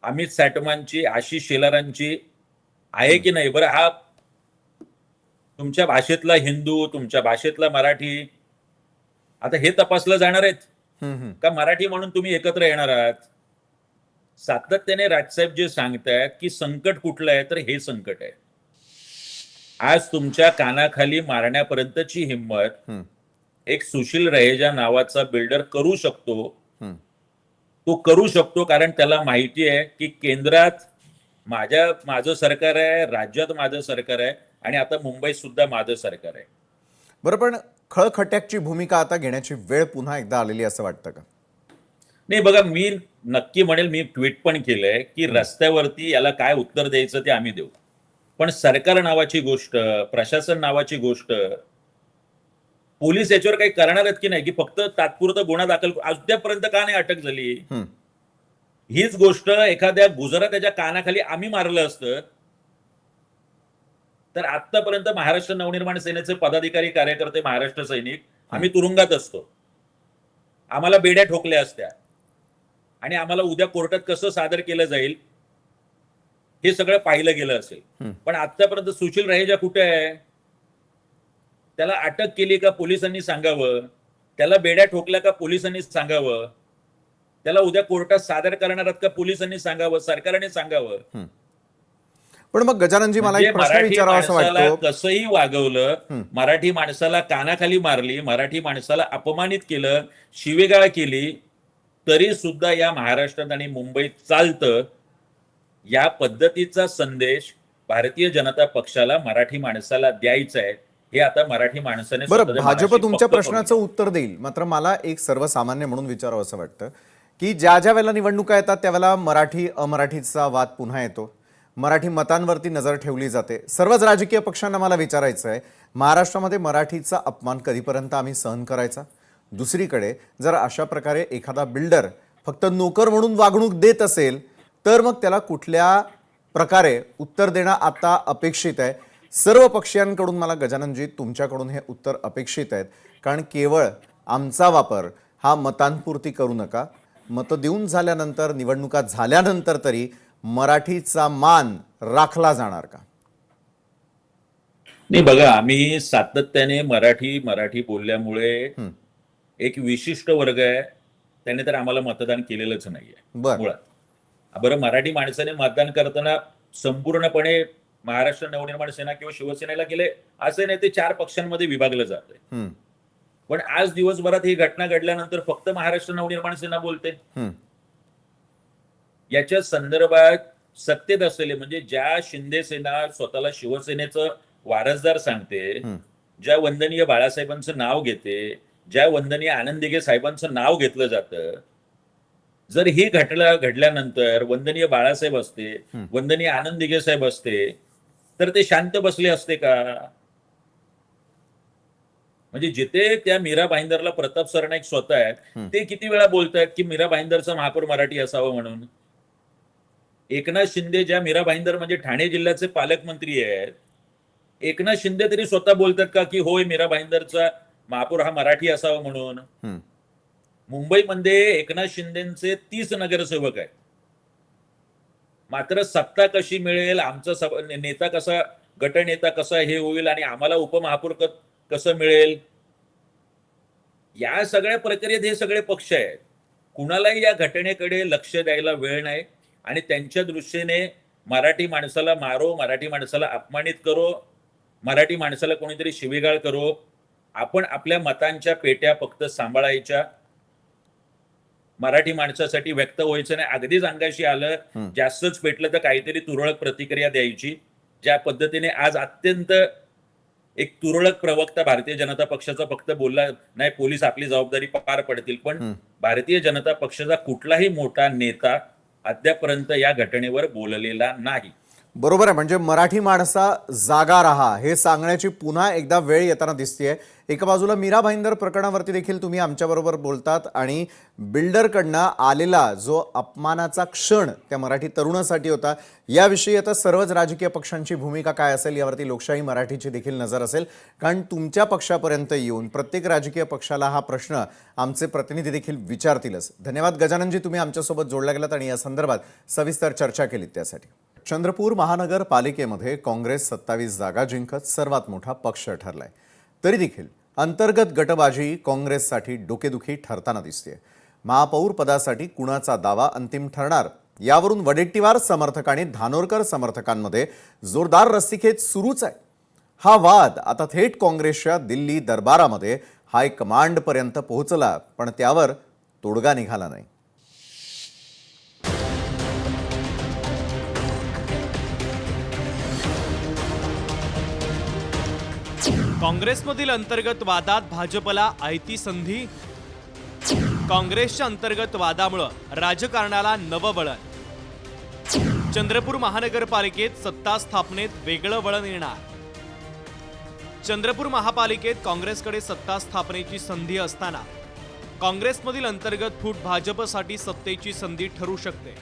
अमित साटमांची, आशिष शेलारांची आहे की नाही. बरं, हा तुमच्या भाषेतला हिंदू, तुमच्या भाषेतला मराठी, आता हे तपासलं जाणार आहेत का मराठी म्हणून तुम्ही एकत्र येणार आहात? सातत्याने राजसाहेब जे सांगतायत की संकट कुठलं आहे, तर हे संकट आहे. आज तुमच्या कानाखाली मारण्यापर्यंतची हिंमत एक सुशील रहेजा नावाचा बिल्डर करू शकतो. तो करू शकतो कारण त्याला माहिती आहे की केंद्रात माझं सरकार आहे, राज्यात माझं सरकार आहे आणि आता मुंबईत सुद्धा माझं सरकार आहे. बरं, पण खळखट्याची भूमिका आता घेण्याची वेळ पुन्हा एकदा आलेली असं वाटतं का? नाही बघा, मी नक्की म्हणेल, मी ट्विट पण केलंय की रस्त्यावरती याला काय उत्तर द्यायचं ते आम्ही देऊ, पण सरकार नावाची गोष्ट, प्रशासन नावाची गोष्ट, पोलीस याच्यावर काही करणार आहेत की नाही, की फक्त तात्पुरतं गुन्हा दाखल, अद्यापर्यंत का नाही अटक झाली? हीच गोष्ट एखाद्या गुजराताच्या कानाखाली आम्ही मारलं असतं तर आतापर्यंत महाराष्ट्र नवनिर्माण सेनेचे पदाधिकारी, कार्यकर्ते, महाराष्ट्र सैनिक आम्ही तुरुंगात असतो. आम्हाला बेड्या ठोकल्या असत्या आणि आम्हाला उद्या कोर्टात कसं सादर केलं जाईल हे सगळं पाहिलं गेलं असेल. पण आतापर्यंत सुशील रहेजा कुठे आहे? त्याला अटक केली का पोलिसांनी सांगावं, त्याला बेड्या ठोकल्या का पोलिसांनी सांगावं, त्याला उद्या कोर्टात सादर करणार का पोलिसांनी सांगावं, सरकारने सांगावं. पण मग गजाननजी, मला एक प्रश्न मराठी विचारावा असं माणसाला वाटतं, कसंही वागवलं, मराठी माणसाला कानाखाली मारली, मराठी माणसाला अपमानित केलं, शिवेगाळ केली, तरी सुद्धा या महाराष्ट्रात आणि मुंबईत चालतं. या पद्धतीचा संदेश भारतीय जनता पक्षाला मराठी माणसाला द्यायचा आहे. हे आता मराठी माणसाने बरं, स्वतःच्या भाजप मनाशी तुमच्या पक्क प्रश्नाचं उत्तर देईल, मात्र मला एक सर्वसामान्य म्हणून विचारावं असं वाटतं की ज्या ज्या वेळेला निवडणुका येतात त्यावेळेला मराठी अमराठीचा वाद पुन्हा येतो, मराठी मतांवरती नजर ठेवली जाते. सर्वच राजकीय पक्षांना मला विचारायचं आहे, महाराष्ट्रामध्ये मराठीचा अपमान कधीपर्यंत आम्ही सहन करायचा? दुसरीकडे जर अशा प्रकारे एखादा बिल्डर फक्त नोकर म्हणून वागणूक देत असेल तर मग त्याला कुठल्या प्रकारे उत्तर देणं आता अपेक्षित आहे? सर्व पक्षीयांकडून मला गजाननजी तुमच्याकडून हे उत्तर अपेक्षित आहेत, कारण केवळ आमचा वापर हा मतांपुरती करू नका. मतं देऊन झाल्यानंतर, निवडणुका झाल्यानंतर तरी मराठीचा मान राखला जाणार का? नाही बघा, आम्ही सातत्याने मराठी बोलल्यामुळे एक विशिष्ट वर्ग आहे त्याने तर आम्हाला मतदान केलेलंच नाहीये बर. मुळात. बरं, मराठी माणसाने मतदान करताना संपूर्णपणे महाराष्ट्र नवनिर्माण सेना किंवा शिवसेनेला केले असे नाही, ते 4 पक्षांमध्ये विभागलं जातंय. हम्म, पण आज दिवसभरात ही घटना घडल्यानंतर फक्त महाराष्ट्र नवनिर्माण सेना बोलते. हम्म, याच्या संदर्भात सत्तेत असलेले, म्हणजे ज्या शिंदे सेना स्वतःला शिवसेनेचं वारसदार सांगते, हम्म. ज्या वंदनीय बाळासाहेबांचं नाव घेते, ज्या वंदनीय आनंद दिघे साहेबांचं नाव घेतलं जातं, जर ही घटना घडल्यानंतर वंदनीय बाळासाहेब असते, वंदनीय आनंद दिघे साहेब असते, तर ते शांत बसले असते का? म्हणजे जिथे त्या मीरा भाईंदरला प्रताप सरनाईक स्वतः आहेत, ते किती वेळा बोलतात की मीरा भाईंदरचा महापौर मराठी असावं म्हणून. एकनाथ शिंदे, ज्या मीरा भाईंदर म्हणजे ठाणे जिल्ह्याचे पालकमंत्री आहेत, एकनाथ शिंदे तरी स्वतः बोलतात का की होय मीरा भाईंदरचा महापौर हा मराठी असावा म्हणून. हम्म. मुंबईमध्ये एकनाथ शिंदेचे 30 नगरसेवक आहेत. मात्र सत्ता कशी मिळेल, आमचा नेता कसा, गटनेता कसा हे होईल आणि आम्हाला उपमहापौर कसं मिळेल, या सगळ्या प्रक्रियेत हे सगळे पक्ष आहेत. कुणालाही या घटनेकडे लक्ष द्यायला वेळ नाही आणि त्यांच्या दृष्टीने मराठी माणसाला मारो, मराठी माणसाला अपमानित करो, मराठी माणसाला कोणीतरी शिवीगाळ करो. आपण आपल्या मतांच्या पेट्या फक्त सांभाळायच्या, मराठी माणसासाठी व्यक्त व्हायचं नाही. अगदीच अंगाशी आलं, जास्तच पेटलं तर काहीतरी तुरळक प्रतिक्रिया द्यायची. ज्या पद्धतीने आज अत्यंत एक तुरळक प्रवक्ता भारतीय जनता पक्षाचा फक्त बोलला नाही, पोलीस आपली जबाबदारी पार पडतील, पण भारतीय जनता पक्षाचा कुठलाही मोठा नेता अद्यापर्यंत या घटनेवर बोललेला नाही. बरोबर आहे. म्हणजे मराठी माणसा जागा राहा हे सांगण्याची पुन्हा एकदा वेळ येताना दिसतेय. एका बाजूला मीरा भाईंदर प्रकरणावरती देखील तुम्ही आमच्याबरोबर बोलतात आणि बिल्डरकडनं आलेला जो अपमानाचा क्षण त्या मराठी तरुणासाठी होता, याविषयी आता सर्वच राजकीय पक्षांची भूमिका काय असेल यावरती लोकशाही मराठीची देखील नजर असेल. कारण तुमच्या पक्षापर्यंत येऊन प्रत्येक राजकीय पक्षाला हा प्रश्न आमचे प्रतिनिधी देखील विचारतीलच. धन्यवाद गजाननजी, तुम्ही आमच्यासोबत जोडल्या गेलात आणि या संदर्भात सविस्तर चर्चा केलीत त्यासाठी. चंद्रपूर महानगरपालिकेमध्ये काँग्रेस 27 जागा जिंकत सर्वात मोठा पक्ष ठरलाय. तरी देखील अंतर्गत गटबाजी काँग्रेससाठी डोकेदुखी ठरताना दिसते. महापौर पदासाठी कुणाचा दावा अंतिम ठरणार यावरून वडेट्टीवार समर्थक आणि धानोरकर समर्थकांमध्ये जोरदार रस्सीखेच सुरूच आहे. हा वाद आता थेट काँग्रेसच्या दिल्ली दरबारामध्ये हायकमांडपर्यंत पोहोचला, पण त्यावर तोडगा निघाला नाही. काँग्रेसमधील अंतर्गत वादात भाजपला आयती संधी. काँग्रेसच्या अंतर्गत वादामुळे राजकारणाला नवं वळण. चंद्रपूर महानगरपालिकेत सत्ता स्थापनेत वेगळं वळण येणार. चंद्रपूर महापालिकेत काँग्रेसकडे सत्ता स्थापनेची संधी असताना काँग्रेसमधील अंतर्गत फूट भाजपसाठी सत्तेची संधी ठरू शकते.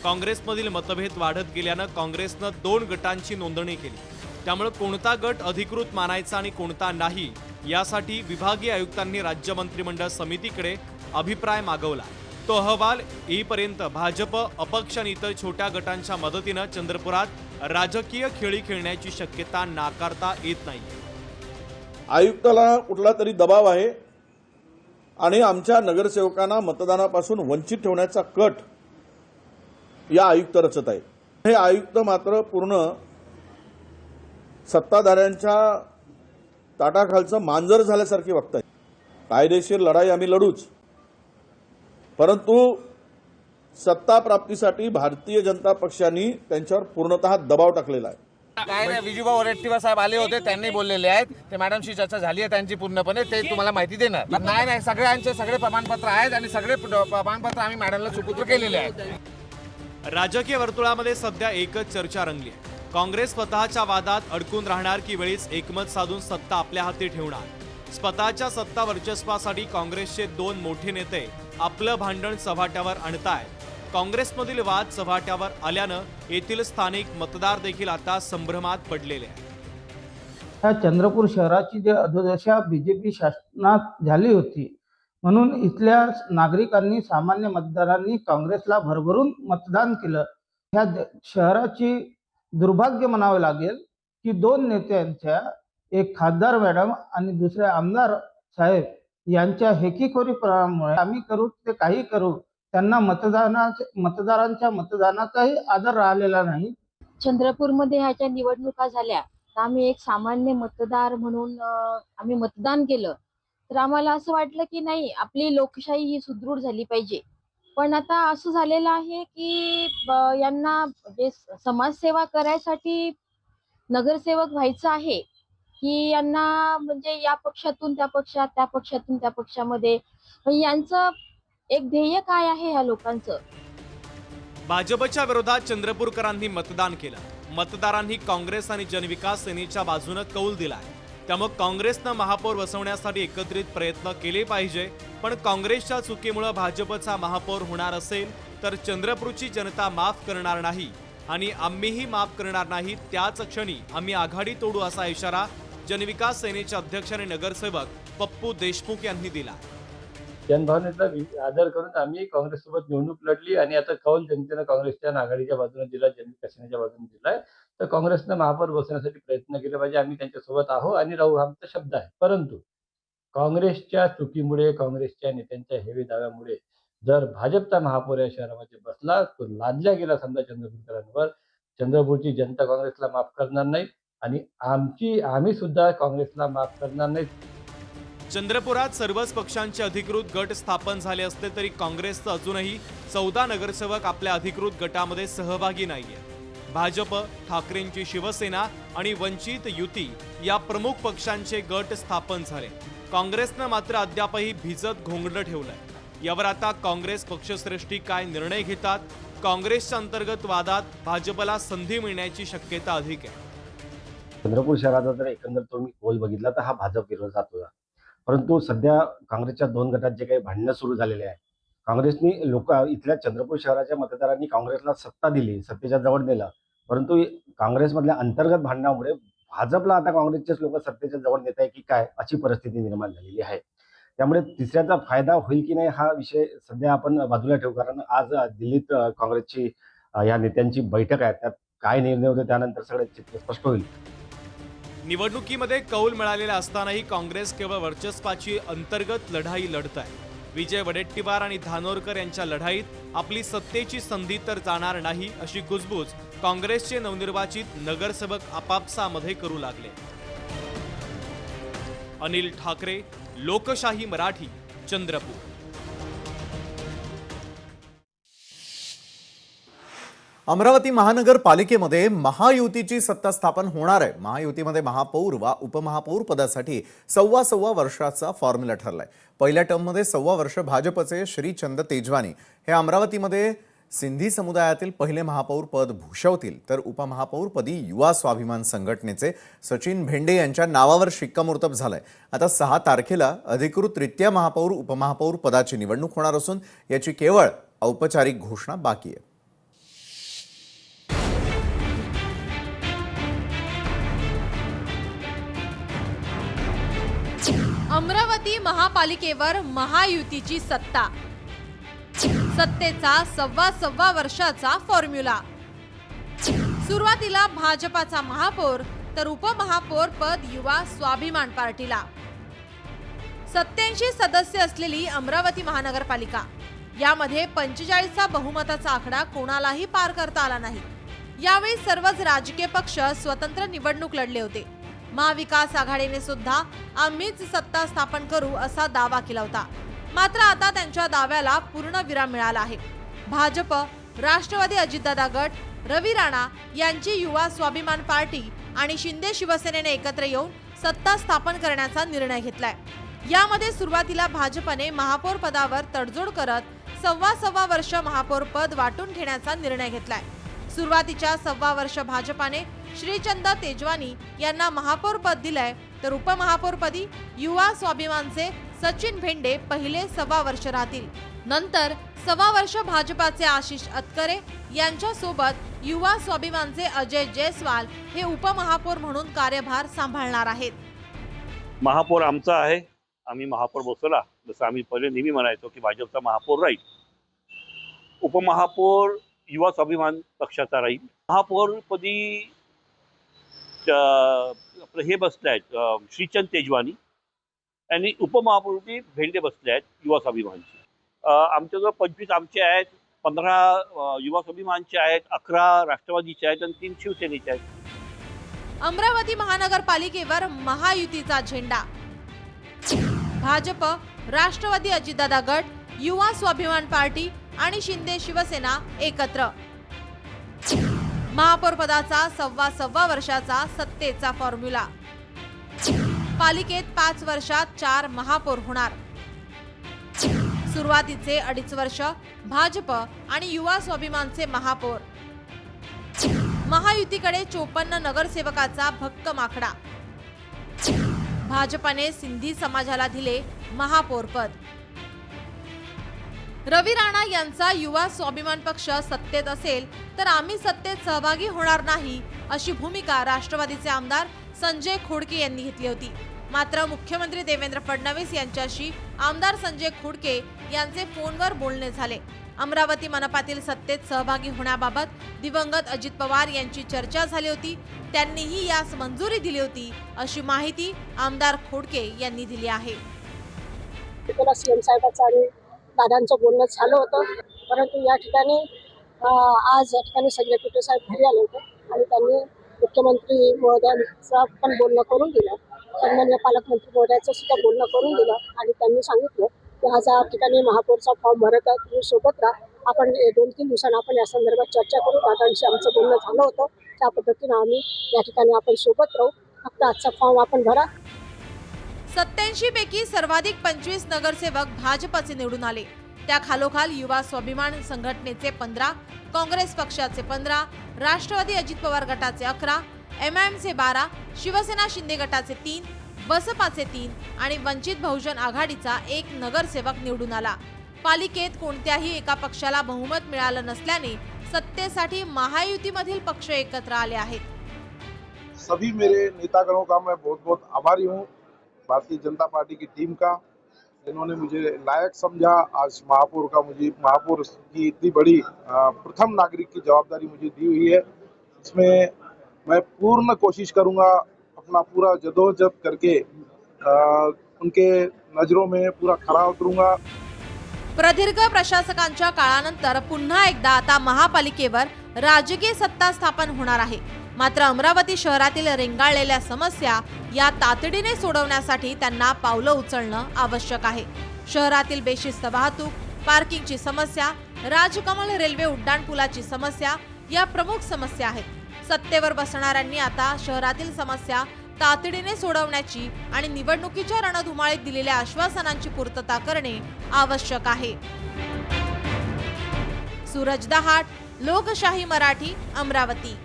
काँग्रेसमधील मतभेद वाढत गेल्यानं काँग्रेसनं 2 गटांची नोंदणी केली. त्यामुळे कोणता गट अधिकृत मानायचा आणि कोणता नाही यासाठी विभागीय आयुक्तांनी राज्य मंत्रिमंडळ समितीकडे अभिप्राय मागवला. तो अहवाल येईपर्यंत भाजप, अपक्ष आणि इतर छोट्या गटांच्या मदतीनं चंद्रपुरात राजकीय खेळी खेळण्याची शक्यता नाकारता येत नाही. आयुक्ताला कुठला तरी दबाव आहे आणि आमच्या नगरसेवकांना मतदानापासून वंचित ठेवण्याचा कट या आयुक्त रचत आहे. हे आयुक्त मात्र पूर्ण सत्ताधाऱ्यांच्या ताटाखालचं मांजर झाल्यासारखे वागतायत. कायदेशीर लढाई आम्ही लढूच, परंतु सत्ता प्राप्तीसाठी भारतीय जनता पक्षाने त्यांच्यावर पूर्णतः दबाव टाकलेला आहे. काय नाही, विजूभाऊ वडेट्टीवार साहेब आले होते, त्यांनी बोललेले आहेत. ते मॅडमशी चर्चा झाली आहे त्यांची पूर्णपणे, ते तुम्हाला माहिती देणार. नाही, सगळ्यांचे सगळे प्रमाणपत्र आहेत आणि सगळे प्रमाणपत्र आम्ही मॅडमला सुपुत्र केलेले आहेत. राजकीय वर्तुळामध्ये सध्या एकच चर्चा रंगली आहे. काँग्रेस स्वतःच्या वादात अडकून राहणार की वेळीच एकमत साधून सत्ता आपल्या हाती ठेवणार. स्वतःच्या सत्ता वर्चस्वासाठी काँग्रेसचे 2 मोठे नेते आपलं भांडण चव्हाट्यावर आणतायत. काँग्रेसमधील वाद चव्हाट्यावर आल्यानं येथील स्थानिक मतदार देखील आता संभ्रमात पडलेले आहेत. ह्या चंद्रपूर शहराची जी अधोदशा बीजेपी शासनात झाली होती, म्हणून इथल्या नागरिकांनी, सामान्य मतदारांनी काँग्रेसला भरभरून मतदान केलं. ह्या शहराची दुर्भाग्य म्हणावे लागेल की 2 नेत्यांच्या, एक खासदार मॅडम आणि दुसरे आमदार साहेब यांच्या हेकीखोरीमुळे आम्ही करू ते काही करू, त्यांना मतदारांच्या मतदानाचाही आदर राहिलेला नाही. चंद्रपूरमध्ये ह्याच्या निवडणुका झाल्या तर आम्ही एक सामान्य मतदार म्हणून आम्ही मतदान केलं. तर आम्हाला असं वाटलं की नाही, आपली लोकशाही ही सुदृढ झाली पाहिजे. पण आता असं झालेलं आहे की यांना जे समाजसेवा करायसाठी नगरसेवक व्हायचं आहे की यांना म्हणजे या पक्षातून त्या पक्षात, त्या पक्षातून त्या पक्षामध्ये, यांचं एक ध्येय काय आहे ह्या लोकांचं? भाजपच्या विरोधात चंद्रपूरकरांनी मतदान केलं. मतदारांनी काँग्रेस आणि जनविकास सेनेच्या बाजूनं कौल दिलाय. त्यामुळे काँग्रेसनं महापौर बसवण्यासाठी एकत्रित प्रयत्न केले पाहिजे. पण काँग्रेसच्या चुकीमुळे भाजपचा महापौर होणार असेल तर चंद्रपूरची जनता माफ करणार नाही आणि आम्हीही माफ करणार नाही. त्याच क्षणी आम्ही आघाडी तोडू असा इशारा जनविकास सेनेचे अध्यक्ष आणि नगरसेवक पप्पू देशमुख यांनी दिला. जनभावनेचा आदर करून आम्ही काँग्रेससोबत निवडणूक लढली आणि आता कौल जनतेनं काँग्रेसच्या आघाडीच्या बाजूने दिला, जनविकास सेनेच्या बाजूने दिलाय. तर काँग्रेसनं महापौर बसवण्यासाठी प्रयत्न केले पाहिजे. आम्ही त्यांच्यासोबत आहोत आणि राहू, हा आमचा शब्द आहे. परंतु काँग्रेसच्या चुकीमुळे, काँग्रेसच्या नेत्यांच्या हेवे दाव्यामुळे जर भाजपचा महापौर या शहरामध्ये बसला, तो लादल्या गेला समजा चंद्रपूरकरांवर, चंद्रपूरची जनता काँग्रेसला माफ करणार नाही आणि आम्ही सुद्धा काँग्रेसला माफ करणार नाही. चंद्रपुरात सर्वच पक्षांचे अधिकृत गट स्थापन झाले असले तरी काँग्रेसचं अजूनही 14 नगरसेवक आपल्या अधिकृत गटामध्ये सहभागी नाहीये. भाजप, ठाकरेंची शिवसेना आणि वंचित युती या प्रमुख पक्षांचे गट स्थापन झाले. काँग्रेसनं मात्र अद्यापही भिजत घोंगडं ठेवलंय. यावर आता काँग्रेस पक्षश्रेष्ठी काय निर्णय घेतात? काँग्रेसच्या अंतर्गत वादात भाजपला संधी मिळण्याची शक्यता अधिक आहे. चंद्रपूर शहराचा जर एकंदर तुम्ही कौल बघितला तर हा भाजप विरोधात होता. परंतु सध्या काँग्रेसच्या 2 गटात जे काही भांडणं सुरू झालेले आहे, काँग्रेसनी इथल्या चंद्रपूर शहराच्या मतदारांनी काँग्रेसला सत्ता दिली, सत्तेच्या जवळ नेलं. परंतु काँग्रेसमधल्या अंतर्गत भांडणामुळे भाजपला आता काँग्रेसचेच लोक सत्तेच्या जवळ नेत आहे की काय, अशी परिस्थिती निर्माण झालेली आहे. त्यामुळे तिसऱ्याचा फायदा होईल की नाही हा विषय सध्या आपण बाजूला ठेवू. कारण आज दिल्लीत काँग्रेसची या नेत्यांची बैठक आहे. त्यात काय निर्णय होते त्यानंतर सगळं चित्र स्पष्ट होईल. निवडणुकीमध्ये कौल मिळालेला असतानाही काँग्रेस केवळ वर्चस्वाची अंतर्गत लढाई लढत आहे. विजय वडेट्टीवार आणि धानोरकर यांच्या लढाईत आपली सत्तेची संधी तर जाणार नाही, अशी कुजबूज काँग्रेसचे नवनिर्वाचित नगरसेवक आपापसामध्ये करू लागले. अनिल ठाकरे, लोकशाही मराठी, चंद्रपूर. अमरावती महानगरपालिकेमध्ये महायुतीची सत्ता स्थापन होणार आहे. महायुतीमध्ये महापौर वा उपमहापौर पदासाठी 1.25 वर्षाचा फॉर्म्युला ठरलाय. पहिल्या टर्ममध्ये 1.25 वर्ष भाजपचे श्रीचंद तेजवानी हे अमरावतीमध्ये सिंधी समुदायातील पहिले महापौर पद भूषवतील, तर उपमहापौरपदी युवा स्वाभिमान संघटनेचे सचिन भेंडे यांच्या नावावर शिक्कामोर्तब झालंय. आता 6 तारखेला अधिकृतरित्या महापौर उपमहापौर पदाची निवडणूक होणार असून याची केवळ औपचारिक घोषणा बाकी आहे. अमरावती महापालिकेवर महायुतीची सत्ता, सत्तेचा 1.25 वर्षाचा फॉर्म्युला. सुरुवातीला भाजपाचा महापौर तर उपमहापौर पद युवा स्वाभिमान पार्टीला. 87 सदस्य असलेली अमरावती महानगरपालिका, यामध्ये 45चा बहुमताचा आकडा कोणालाही पार करता आला नाही. यावेळी सर्वच राजकीय पक्ष स्वतंत्र निवडणूक लढले होते. महाविकास आघाडीने सुद्धा आम्हीच सत्ता स्थापन करू असा दावा केला होता. मात्र आता त्यांच्या दाव्याला पूर्ण विराम मिळाला आहे. भाजप, राष्ट्रवादी अजितदादा गट, रवी राणा यांची युवा स्वाभिमान पार्टी आणि शिंदे शिवसेनेने एकत्र येऊन सत्ता स्थापन करण्याचा निर्णय घेतलाय. यामध्ये सुरुवातीला भाजपने महापौर पदावर तडजोड करत 1.25 वर्ष महापौर पद वाटून घेण्याचा निर्णय घेतलाय. सुरुवातीच्या 1.25 वर्ष भाजपाने श्रीचंद तेजवानी यांना महापौर पद दिलंय, तर उपमहापौरपदी युवा स्वाभिमानचे सचिन भेंडे पहिले 1.25 वर्ष राहतील. नंतर 1.25 वर्ष भाजपाचे आशिष अतकरे यांच्या सोबत युवा स्वाभिमानचे अजय जयस्वाल हे उपमहापौर म्हणून कार्यभार सांभाळणार आहेत. महापौर आमचा आहे, आम्ही महापौर बसवला. जसं आम्ही पहिले नेहमी म्हणायचो की भाजपचा महापौर राहील. उपमहापौर युवा स्वाभिमान पक्षाचा राहील. महापौरपदी आपलं हे बसले आहेत श्रीचंद तेजवानी आणि उपमहापौरपदी भेंडे बसले आहेत युवा स्वाभिमानचे. आमच्याजवळ 25 आमचे आहेत, 15 युवा स्वाभिमानचे आहेत, 11 राष्ट्रवादीचे आहेत आणि 3 शिवसेनेचे आहेत. अमरावती महानगरपालिकेवर महायुतीचा झेंडा. भाजप, राष्ट्रवादी अजितदादा गट, युवा स्वाभिमान पार्टी आणि शिंदे शिवसेना एकत्र. महापौर पदाचा सव्वा वर्षाचा सत्तेचा फॉर्म्युला. पालिकेत 5 वर्षात 4 महापौर होणार. सुरुवातीचे 2.5 वर्ष भाजप आणि युवा स्वाभिमानचे महापौर. महायुतीकडे 54 नगरसेवकाचा भक्कम आकडा. भाजपने सिंधी समाजाला दिले महापौर पद. रवी राणा यांचा युवा स्वाभिमान पक्ष सत्तेत असेल तर आम्ही सत्तेत सहभागी होणार नाही अशी भूमिका राष्ट्रवादीचे आमदार संजय खोडके यांनी घेतली होती. मात्र मुख्यमंत्री देवेंद्र फडणवीस यांच्याशी आमदार संजय खोडके यांचे फोनवर बोलणे झाले. अमरावती मनपातील सत्तेत सहभागी होण्याबाबत दिवंगत अजित पवार यांची चर्चा झाली होती. त्यांनीही यास मंजुरी दिली होती अशी माहिती आमदार खोडके यांनी दिली आहे. सीएम साहेबांचं आणि दादांचं बोलणं झालं होतं, परंतु या ठिकाणी आज या ठिकाणी संजय खोडके साहेब घरी आले होते आणि त्यांनी मुख्यमंत्री महोदयांचं पण बोलणं करून दिलं, सन्माननीय पालकमंत्री महोदयाचं सुद्धा बोलणं करून दिलं आणि त्यांनी सांगितलं की आज या ठिकाणी महापौरचा फॉर्म भरत आहे, तुम्ही सोबत राहा, आपण 2-3 दिवसांनी आपण या संदर्भात चर्चा करू. दादांशी आमचं बोलणं झालं होतं, त्या पद्धतीनं आम्ही या ठिकाणी आपण सोबत राहू, फक्त आजचा फॉर्म आपण भरा. 87 पैकी सर्वाधिक 25 नगरसेवक भाजपचे निवडून आले. त्या खालोखाल युवा स्वाभिमान संघटनेचे 15, काँग्रेस पक्षाचे 15, राष्ट्रवादी अजित पवार गटाचे 11, MIMचे 12, शिवसेना शिंदे गटाचे 3, बसपाचे 3 आणि वंचित बहुजन आघाडीचा 1 नगरसेवक निवडून आला. पालिकेत कोणत्याही एका पक्षाला बहुमत मिळालं नसल्याने सत्तेसाठी महायुतीमधील पक्ष एकत्र आले आहेत. सभी मेरे नेतागणों का मैं बहुत बहुत आभारी हूँ, भारतीय जनता पार्टी की टीम का, जिन्होंने मुझे लायक समझा. आज महापौर की इतनी बड़ी प्रथम नागरिक की जवाबदारी मुझे दी हुई है. इसमें मैं पूर्ण कोशिश करूंगा अपना पूरा जदोजहद करके उनके नजरों में पूरा खरा उतरूंगा. प्रदीर्घ प्रशासकांच्या काळानंतर पुन्हा एकदा आता महापालिकेवर राजकीय सत्ता स्थापन होणार आहे. मात्र अमरावती शहरातील रेंगाळलेल्या समस्या या तातडीने सोडवण्यासाठी त्यांना पावलं उचलणं आवश्यक आहे. शहरातील बेशिस्त वाहतूक, पार्किंगची समस्या, राजकमल रेल्वे उड्डाणपुलाची समस्या या प्रमुख समस्या आहेत. सत्तेवर बसणाऱ्यांनी आता शहरातील समस्या तातडीने सोडवण्याची आणि निवडणुकीच्या रणधुमाळीत दिलेल्या आश्वासनांची पूर्तता करणे आवश्यक आहे. सूरज दहाट, लोकशाही मराठी, अमरावती.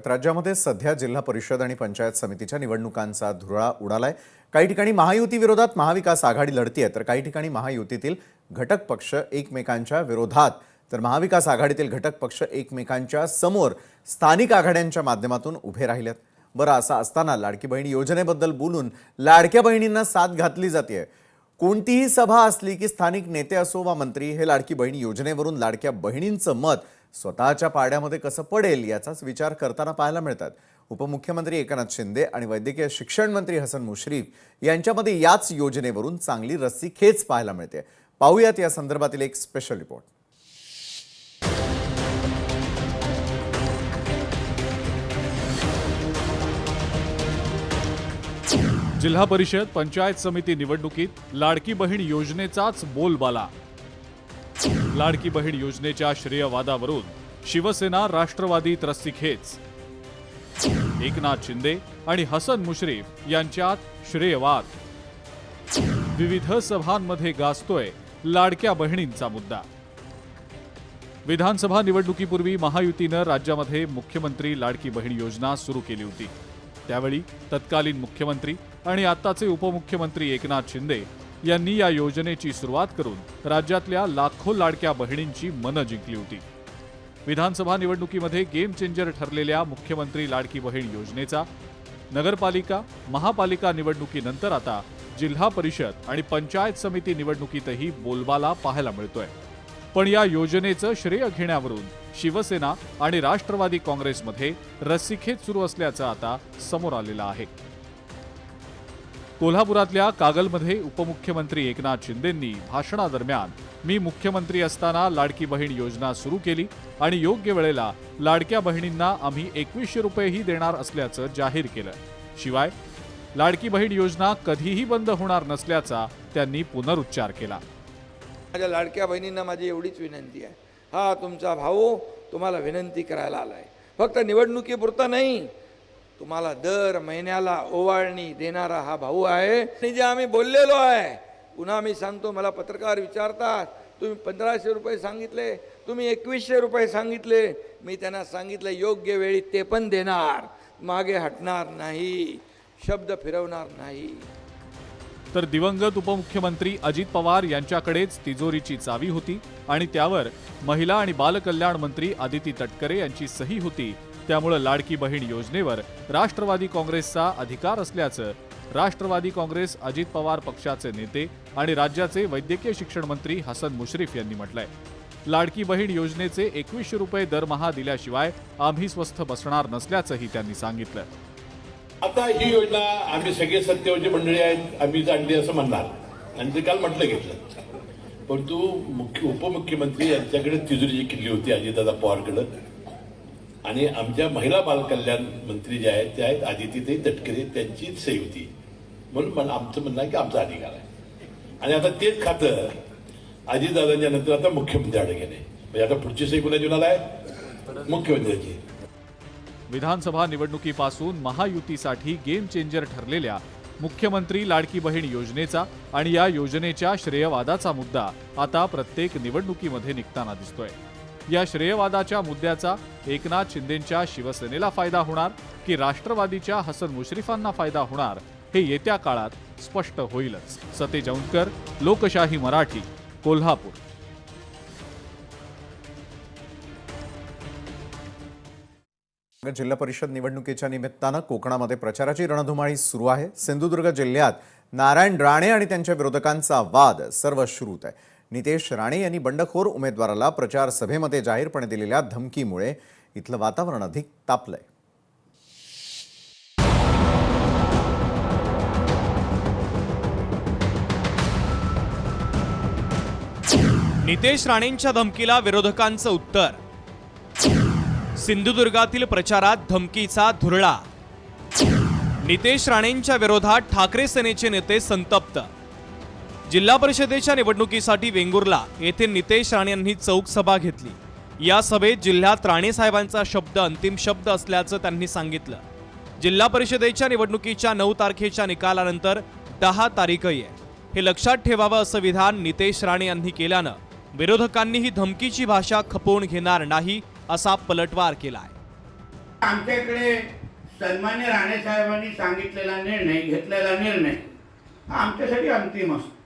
राज्यामध्ये सध्या जिल्हा परिषद आणि पंचायत समितीच्या निवडणुकांचा धुरळा उडालाय. काही ठिकाणी महायुती विरोधात महाविकास आघाडी लढतीये, तर काही ठिकाणी महायुतीतील घटक पक्ष एकमेकांच्या विरोधात, तर महाविकास आघाडीतील घटक पक्ष एकमेकांच्या समोर स्थानिक आघाड्यांच्या माध्यमातून उभे राहिलेत. बरं, असं असताना लाडकी बहिणी योजनेबद्दल बोलून लाडक्या बहिणींना साथ घातली जाते. कोणतीही सभा असली की स्थानिक नेते असो वा मंत्री हे लाडकी बहिणी योजनेवरून लाडक्या बहिणींचं मत स्वतःच्या पाड्यामध्ये कसं पडेल याचाच विचार करताना पाहायला मिळतात. उपमुख्यमंत्री एकनाथ शिंदे आणि वैद्यकीय शिक्षण मंत्री हसन मुश्रीफ यांच्यामध्ये याच योजनेवरून चांगली रस्सीखेच पाहायला मिळते. पाहूयात या संदर्भातील एक स्पेशल रिपोर्ट. जिल्हा परिषद पंचायत समिती निवडणुकीत लाडकी बहीण योजनेचाच बोलबाला. लाडकी बहीण योजनेच्या श्रेयवादावरून शिवसेना राष्ट्रवादीत रस्सीखेच. एकनाथ शिंदे आणि हसन मुश्रीफ यांच्यात श्रेयवाद. विविध सभांमध्ये गाजतोय लाडक्या बहिणींचा मुद्दा. विधानसभा निवडणुकीपूर्वी महायुतीनं राज्यामध्ये मुख्यमंत्री लाडकी बहीण योजना सुरू केली होती. त्यावेळी तत्कालीन मुख्यमंत्री आणि आत्ताचे उपमुख्यमंत्री एकनाथ शिंदे यांनी या योजनेची सुरुवात करून राज्यातल्या लाखो लाडक्या बहिणींची मनं जिंकली होती. विधानसभा निवडणुकीमध्ये गेम चेंजर ठरलेल्या मुख्यमंत्री लाडकी बहीण योजनेचा नगरपालिका, महापालिका निवडणुकीनंतर आता जिल्हा परिषद आणि पंचायत समिती निवडणुकीतही बोलबाला पाहायला मिळतोय. पण या योजनेचं श्रेय घेण्यावरून शिवसेना आणि राष्ट्रवादी काँग्रेसमध्ये रस्सीखेच सुरू असल्याचं आता समोर आलेलं आहे. कोल्हापुरातल्या कागलमध्ये उपमुख्यमंत्री एकनाथ शिंदेंनी भाषणादरम्यान मी मुख्यमंत्री असताना लाडकी बहीण योजना सुरू केली आणि योग्य वेळेला लाडक्या बहिणींना आम्ही 2100 रुपयेही देणार असल्याचं जाहीर केलं. शिवाय लाडकी बहीण योजना कधीही बंद होणार नसल्याचा त्यांनी पुनरुच्चार केला. माझ्या लाडक्या बहिणींना माझी एवढीच विनंती आहे, हा तुमचा भाऊ तुम्हाला विनंती करायला आलाय, फक्त निवडणुकीपुरता नाही, तुम्हाला दर महिन्याला ओवाळणी देणारा हा भाऊ आहे. आणि जे आम्ही बोललेलो आहे, पुन्हा मी सांगतो, मला पत्रकार विचारतात तुम्ही 1500 रुपये सांगितले, तुम्ही 2100 रुपये सांगितले. मी त्यांना सांगितलं योग्य वेळी ते पण देणार, मागे हटणार नाही, शब्द फिरवणार नाही. तर दिवंगत उपमुख्यमंत्री अजित पवार यांच्याकडेच तिजोरीची चावी होती आणि त्यावर महिला आणि बालकल्याण मंत्री आदिती तटकरे यांची सही होती. त्यामुळे लाडकी बहीण योजनेवर राष्ट्रवादी काँग्रेसचा अधिकार असल्याचं राष्ट्रवादी काँग्रेस अजित पवार पक्षाचे नेते आणि राज्याचे वैद्यकीय शिक्षण मंत्री हसन मुश्रीफ यांनी म्हटलंय. लाडकी बहीण योजनेचे 2100 रुपये दरमहा दिल्याशिवाय आम्ही स्वस्थ बसणार नसल्याचंही त्यांनी सांगितलं. आता ही योजना आम्ही सगळे सत्तेवरची मंडळी आहेत, आम्ही आणली असं म्हणणार आणि ते काल म्हटलं घेतलं. परंतु उपमुख्यमंत्री यांच्याकडे तिजोरीची किल्ली होती अजितदादा पवारकडे आणि आमच्या महिला बालकल्याण मंत्री जे आहेत ते आहेत आदिती तटकरे, त्यांची सही होती. म्हणून आमचं म्हणणं आहे की आमचा अधिकार आहे आणि आता तेच खातं अजितदादांच्या नंतर आता मुख्यमंत्र्याकडे गेले. म्हणजे आता पुढची सही कुणाची होणार आहे? मुख्यमंत्र्याची. विधानसभा निवडणुकीपासून महायुतीसाठी गेम चेंजर ठरलेल्या मुख्यमंत्री लाडकी बहीण योजनेचा आणि या योजनेच्या श्रेयवादाचा मुद्दा आता प्रत्येक निवडणुकीमध्ये निघताना दिसतोय. या श्रेयवादाच्या मुद्द्याचा एकनाथ शिंदेंच्या शिवसेनेला फायदा होणार की राष्ट्रवादीच्या हसन मुश्रीफांना फायदा होणार हे येत्या काळात स्पष्ट होईलच. सतेज औंधकर, लोकशाही मराठी, कोल्हापूर. जिल्हा परिषद निवडणुकीच्या निमित्तानं कोकणामध्ये प्रचाराची रणधुमाळी सुरू आहे. सिंधुदुर्ग जिल्ह्यात नारायण राणे आणि त्यांच्या विरोधकांचा वाद सर्वश्रू होत आहे. नितेश राणे यांनी बंडखोर उमेदवाराला प्रचार सभेमध्ये जाहीरपणे दिलेल्या धमकीमुळे इथलं वातावरण अधिक तापलंय. नितेश राणेंच्या धमकीला विरोधकांचं उत्तर. सिंधुदुर्गातील प्रचारात धमकीचा धुरळा. नितेश राणेंच्या विरोधात ठाकरे सेनेचे नेते संतप्त. जिल्हा परिषदेच्या निवडणुकीसाठी वेंगुर्ला येथे नितेश राणे यांनी चौक सभा घेतली. या सभेत जिल्ह्यात राणे साहेबांचा शब्द अंतिम शब्द असल्याचं त्यांनी सांगितलं. जिल्हा परिषदेच्या निवडणुकीच्या 9 तारखेच्या निकालानंतर 10 तारीखही आहे, हे लक्षात ठेवावं असं विधान नितेश राणे यांनी केल्यानं विरोधकांनी ही धमकीची भाषा खपवून घेणार नाही असा पलटवार केलाय. आमच्याकडे सन्मान्य राणे साहेबांनी सांगितलेला निर्णय, घेतलेला निर्णय हा आमच्यासाठी अंतिम असतो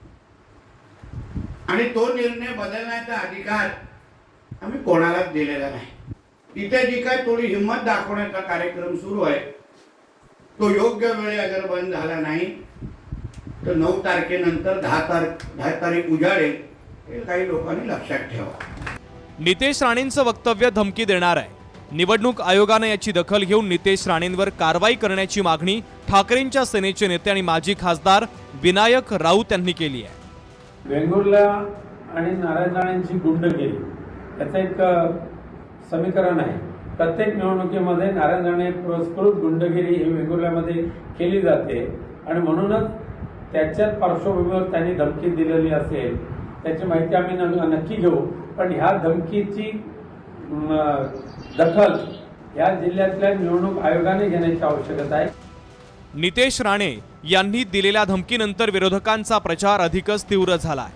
आणि तो निर्णय बदलण्याचा अधिकार आम्ही कोणालाच दिलेला नाही. इथे जी काय थोडी हिंमत दाखवण्याचा कार्यक्रम सुरू आहे तो योग्य वेळी अगर बंद झाला नाही तर 9 तारखेनंतर 10 तारीख उजाडेल हे काही लोकांनी लक्षात ठेवा. नितेश राणेंचं वक्तव्य धमकी देणार आहे. निवडणूक आयोगानं याची दखल घेऊन नितेश राणेंवर कारवाई करण्याची मागणी ठाकरेंच्या सेनेचे नेते आणि माजी खासदार विनायक राऊत यांनी केली आहे. वेंगुर्ला आणि नारायण राणेंची गुंडगिरी याचं एक समीकरण आहे. प्रत्येक निवडणुकीमध्ये नारायण राणे पुरस्कृत गुंडगिरी ही वेंगुर्ल्यामध्ये केली जाते आणि म्हणूनच त्याच्याच पार्श्वभूमीवर त्यांनी धमकी दिलेली असेल त्याची माहिती आम्ही नक्की घेऊ. पण ह्या धमकीची दखल या जिल्ह्यातल्या निवडणूक आयोगाने घेण्याची आवश्यकता आहे. नितेश राणे यांनी दिलेल्या धमकीनंतर विरोधकांचा प्रचार अधिकच तीव्र झालाय.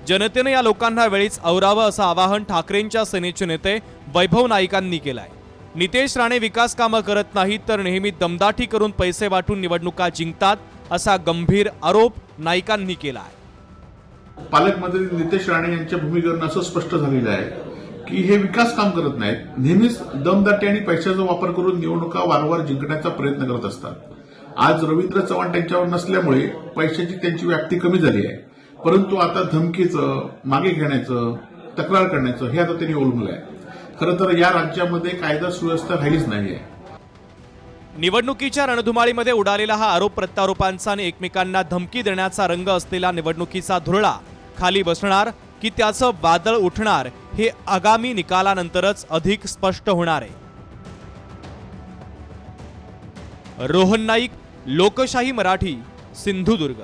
जनतेनं या लोकांना वेळीच आवरावं असं आवाहन ठाकरेंच्या सेनेचे नेते वैभव नाईकांनी केलंय. नितेश राणे विकास कामं करत नाहीत तर नेहमी दमदाटी करून पैसे वाटून निवडणुका जिंकतात असा गंभीर आरोप नाईकांनी केलाय. पालकमंत्री नितेश राणे यांच्या भूमिकेवरून असं स्पष्ट झालेलं आहे की हे विकास काम करत नाहीत, नेहमीच दमदाटी आणि पैशाचा वापर करून निवडणुका वारंवार जिंकण्याचा प्रयत्न करत असतात. आज रवींद्र चव्हाण त्यांच्यावर नसल्यामुळे पैशाची त्यांची व्याप्ती कमी झाली आहे. परंतु आता धमकीचं, मागे घेण्याचं तक्रार करण्याचं हे आता त्यांनी ओळखलं आहे. खरं तर या राज्यामध्ये कायदा सुव्यवस्था राहिलीच नाही आहे. निवडणुकीच्या रणधुमाळीमध्ये उडालेला हा आरोप प्रत्यारोपांचा आणि एकमेकांना धमकी देण्याचा रंग असलेला निवडणुकीचा धुरळा खाली बसणार की त्याचं वादळ उठणार हे आगामी निकालानंतरच अधिक स्पष्ट होणार आहे. रोहन नाईक, लोकशाही मराठी, सिंधुदुर्ग.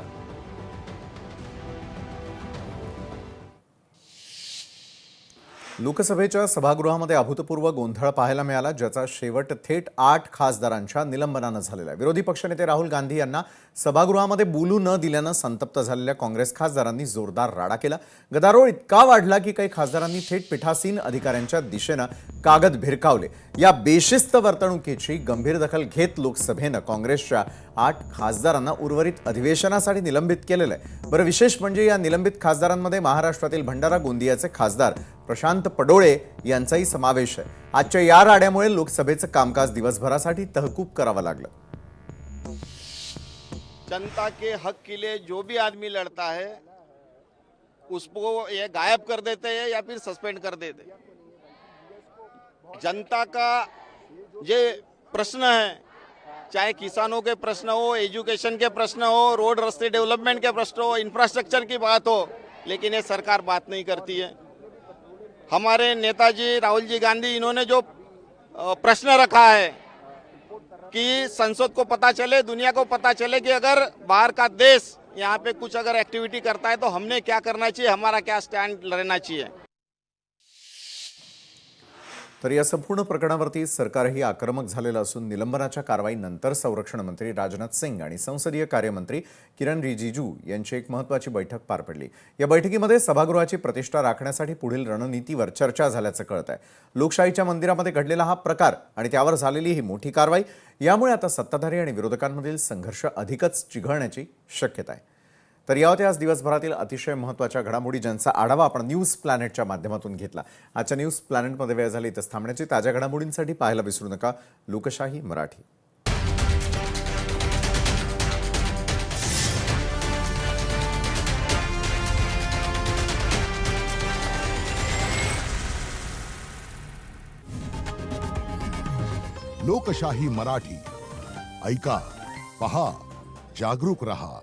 लोकसभेच्या सभागृहामध्ये अभूतपूर्व गोंधळ पाहायला मिळाला, ज्याचा शेवट थेट 8 खासदारांच्या निलंबनानं झालेला आहे. विरोधी पक्षनेते राहुल गांधी यांना सभागृहामध्ये बोलू न दिल्यानं संतप्त झालेल्या काँग्रेस खासदारांनी जोरदार राडा केला. गदारोळ इतका वाढला की काही खासदारांनी थेट पीठासीन अधिकाऱ्यांच्या दिशेनं कागद भिरकावले. या बेशिस्त वर्तणुकीची गंभीर दखल घेत लोकसभेनं काँग्रेसच्या 8 खासदारांना उर्वरित अधिवेशनासाठी निलंबित केलेलं आहे. बरं, विशेष म्हणजे या निलंबित खासदारांमध्ये महाराष्ट्रातील भंडारा गोंदियाचे खासदार प्रशांत पडोळे यांचाही समावेश आहे. आजच्या या राड्यामुळे लोकसभेचं कामकाज दिवसभरासाठी तहकूब करावं लागलं. जनता के हक के लिए जो भी आदमी लड़ता है उसको ये गायब कर देते हैं या फिर सस्पेंड कर देते हैं. जनता का ये प्रश्न है, चाहे किसानों के प्रश्न हो, एजुकेशन के प्रश्न हो, रोड रास्ते डेवलपमेंट के प्रश्न हो, इंफ्रास्ट्रक्चर की बात हो, लेकिन ये सरकार बात नहीं करती है. हमारे नेताजी राहुल जी गांधी, इन्होंने जो प्रश्न रखा है कि संसद को पता चले, दुनिया को पता चले कि अगर बाहर का देश यहाँ पे कुछ अगर एक्टिविटी करता है तो हमने क्या करना चाहिए, हमारा क्या स्टैंड रहना चाहिए. तर या संपूर्ण प्रकरणावरती सरकारही आक्रमक झालेलं असून निलंबनाच्या कारवाईनंतर संरक्षण मंत्री राजनाथ सिंग आणि संसदीय कार्यमंत्री किरण रिजिजू यांची एक महत्त्वाची बैठक पार पडली. या बैठकीमध्ये सभागृहाची प्रतिष्ठा राखण्यासाठी पुढील रणनीतीवर चर्चा झाल्याचं कळत आहे. लोकशाहीच्या मंदिरामध्ये घडलेला हा प्रकार आणि त्यावर झालेली ही मोठी कारवाई यामुळे आता सत्ताधारी आणि विरोधकांमधील संघर्ष अधिकच चिघळण्याची शक्यता आहे. तर या होत्या आज दिवसभरातील अतिशय महत्त्वाच्या घडामोडी, ज्यांचा आढावा आपण न्यूज प्लॅनेटच्या माध्यमातून घेतला. आजच्या न्यूज प्लॅनेटमध्ये वेळ झाली इथंच थांबण्याची. ताज्या घडामोडींसाठी पाहायला विसरू नका लोकशाही मराठी. लोकशाही मराठी ऐका, पहा, जागरूक रहा.